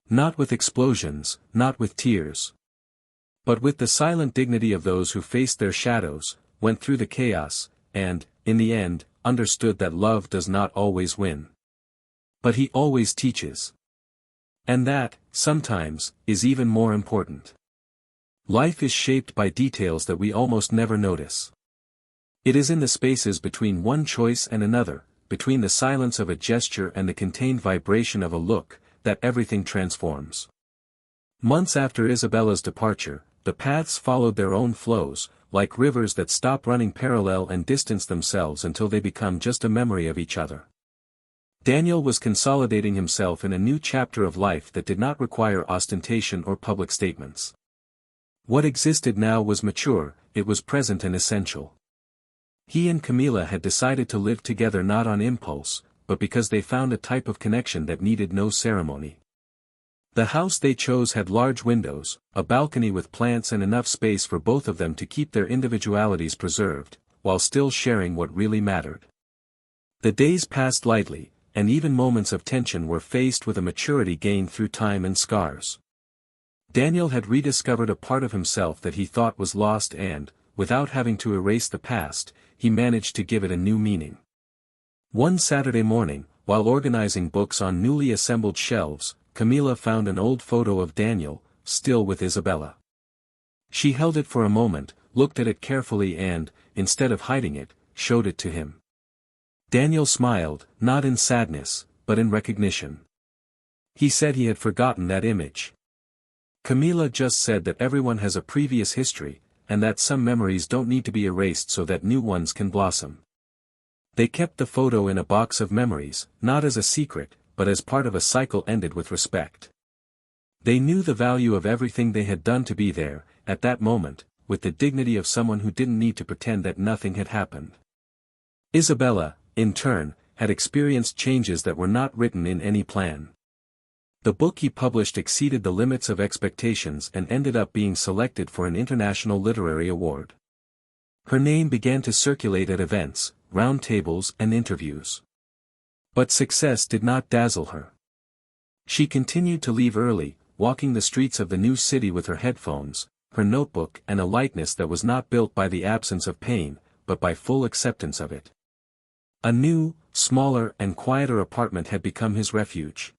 Not with explosions, not with tears. But with the silent dignity of those who faced their shadows, went through the chaos, and, in the end, understood that love does not always win. But he always teaches. And that, sometimes, is even more important. Life is shaped by details that we almost never notice. It is in the spaces between one choice and another, between the silence of a gesture and the contained vibration of a look, that everything transforms. Months after Isabella's departure, the paths followed their own flows, like rivers that stop running parallel and distance themselves until they become just a memory of each other. Daniel was consolidating himself in a new chapter of life that did not require ostentation or public statements. What existed now was mature, it was present and essential. He and Camila had decided to live together not on impulse, but because they found a type of connection that needed no ceremony. The house they chose had large windows, a balcony with plants and enough space for both of them to keep their individualities preserved, while still sharing what really mattered. The days passed lightly, and even moments of tension were faced with a maturity gained through time and scars. Daniel had rediscovered a part of himself that he thought was lost and, without having to erase the past, he managed to give it a new meaning. One Saturday morning, while organizing books on newly assembled shelves, Camila found an old photo of Daniel, still with Isabella. She held it for a moment, looked at it carefully and, instead of hiding it, showed it to him. Daniel smiled, not in sadness, but in recognition. He said he had forgotten that image. Camila just said that everyone has a previous history, and that some memories don't need to be erased so that new ones can blossom. They kept the photo in a box of memories, not as a secret, but as part of a cycle ended with respect. They knew the value of everything they had done to be there, at that moment, with the dignity of someone who didn't need to pretend that nothing had happened. Isabella, in turn, had experienced changes that were not written in any plan. The book he published exceeded the limits of expectations and ended up being selected for an international literary award. Her name began to circulate at events, round tables and interviews. But success did not dazzle her. She continued to leave early, walking the streets of the new city with her headphones, her notebook and a lightness that was not built by the absence of pain, but by full acceptance of it. A new, smaller and quieter apartment had become his refuge.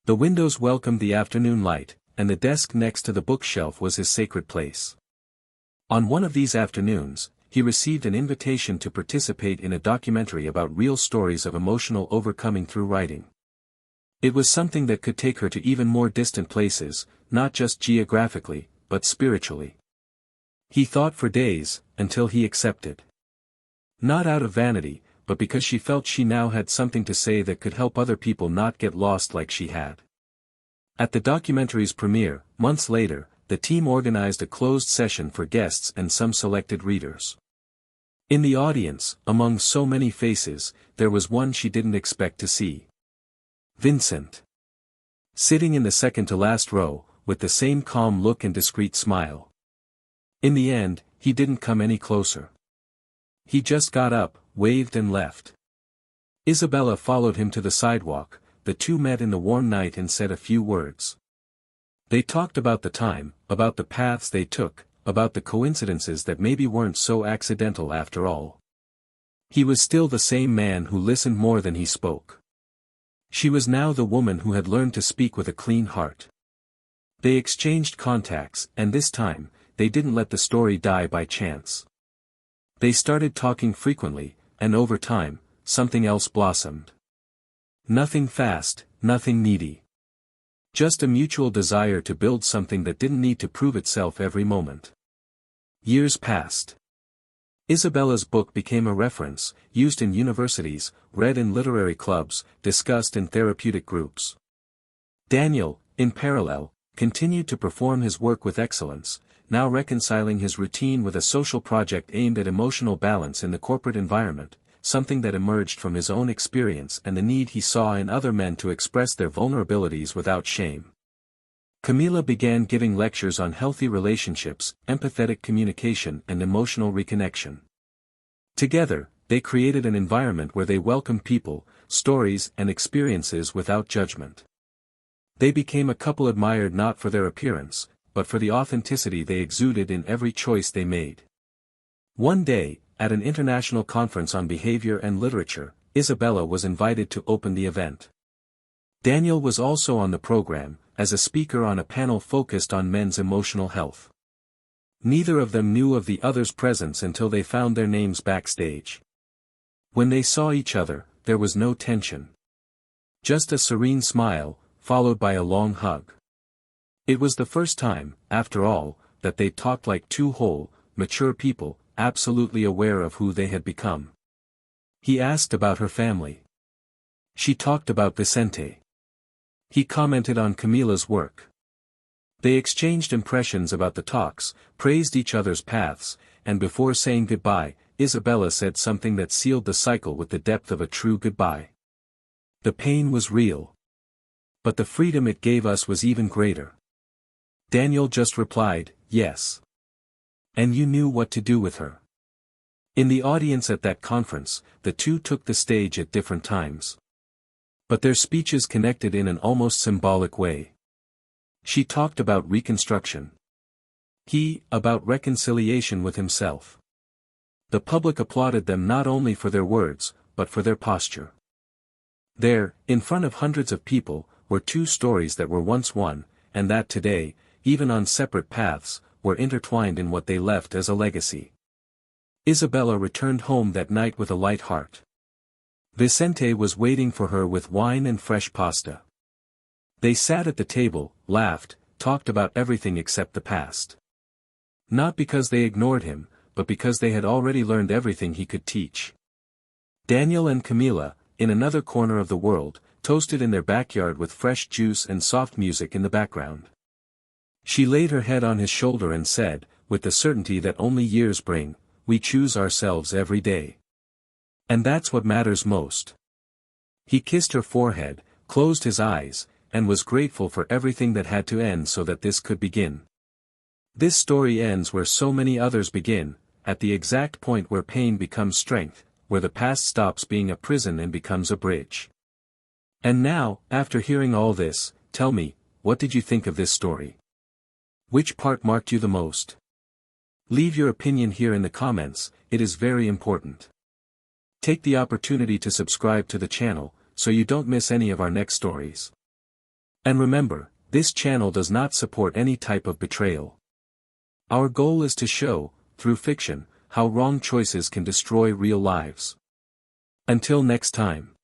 The windows welcomed the afternoon light, and the desk next to the bookshelf was his sacred place. On one of these afternoons, he received an invitation to participate in a documentary about real stories of emotional overcoming through writing. It was something that could take her to even more distant places, not just geographically, but spiritually. He thought for days, until he accepted. Not out of vanity, but because she felt she now had something to say that could help other people not get lost like she had. At the documentary's premiere, months later, the team organized a closed session for guests and some selected readers. In the audience, among so many faces, there was one she didn't expect to see. Vincent. Sitting in the second-to-last row, with the same calm look and discreet smile. In the end, he didn't come any closer. He just got up, waved and left. Isabella followed him to the sidewalk, the two met in the warm night and said a few words. They talked about the time, about the paths they took, about the coincidences that maybe weren't so accidental after all. He was still the same man who listened more than he spoke. She was now the woman who had learned to speak with a clean heart. They exchanged contacts, and this time, they didn't let the story die by chance. They started talking frequently, and over time, something else blossomed. Nothing fast, nothing needy. Just a mutual desire to build something that didn't need to prove itself every moment. Years passed. Isabella's book became a reference, used in universities, read in literary clubs, discussed in therapeutic groups. Daniel, in parallel, continued to perform his work with excellence, now reconciling his routine with a social project aimed at emotional balance in the corporate environment, something that emerged from his own experience and the need he saw in other men to express their vulnerabilities without shame. Camila began giving lectures on healthy relationships, empathetic communication and emotional reconnection. Together, they created an environment where they welcomed people, stories and experiences without judgment. They became a couple admired not for their appearance, but for the authenticity they exuded in every choice they made. One day, at an international conference on behavior and literature, Isabella was invited to open the event. Daniel was also on the program, as a speaker on a panel focused on men's emotional health. Neither of them knew of the other's presence until they found their names backstage. When they saw each other, there was no tension. Just a serene smile, followed by a long hug. It was the first time, after all, that they talked like two whole, mature people, absolutely aware of who they had become. He asked about her family. She talked about Vicente. He commented on Camila's work. They exchanged impressions about the talks, praised each other's paths, and before saying goodbye, Isabella said something that sealed the cycle with the depth of a true goodbye. The pain was real. But the freedom it gave us was even greater. Daniel just replied, yes. And you knew what to do with her. In the audience at that conference, the two took the stage at different times. But their speeches connected in an almost symbolic way. She talked about reconstruction. He, about reconciliation with himself. The public applauded them not only for their words, but for their posture. There, in front of hundreds of people, were two stories that were once one, and that today, even on separate paths, were intertwined in what they left as a legacy. Isabella returned home that night with a light heart. Vicente was waiting for her with wine and fresh pasta. They sat at the table, laughed, talked about everything except the past. Not because they ignored him, but because they had already learned everything he could teach. Daniel and Camila, in another corner of the world, toasted in their backyard with fresh juice and soft music in the background. She laid her head on his shoulder and said, with the certainty that only years bring, we choose ourselves every day. And that's what matters most. He kissed her forehead, closed his eyes, and was grateful for everything that had to end so that this could begin. This story ends where so many others begin, at the exact point where pain becomes strength, where the past stops being a prison and becomes a bridge. And now, after hearing all this, tell me, what did you think of this story? Which part marked you the most? Leave your opinion here in the comments, it is very important. Take the opportunity to subscribe to the channel, so you don't miss any of our next stories. And remember, this channel does not support any type of betrayal. Our goal is to show, through fiction, how wrong choices can destroy real lives. Until next time.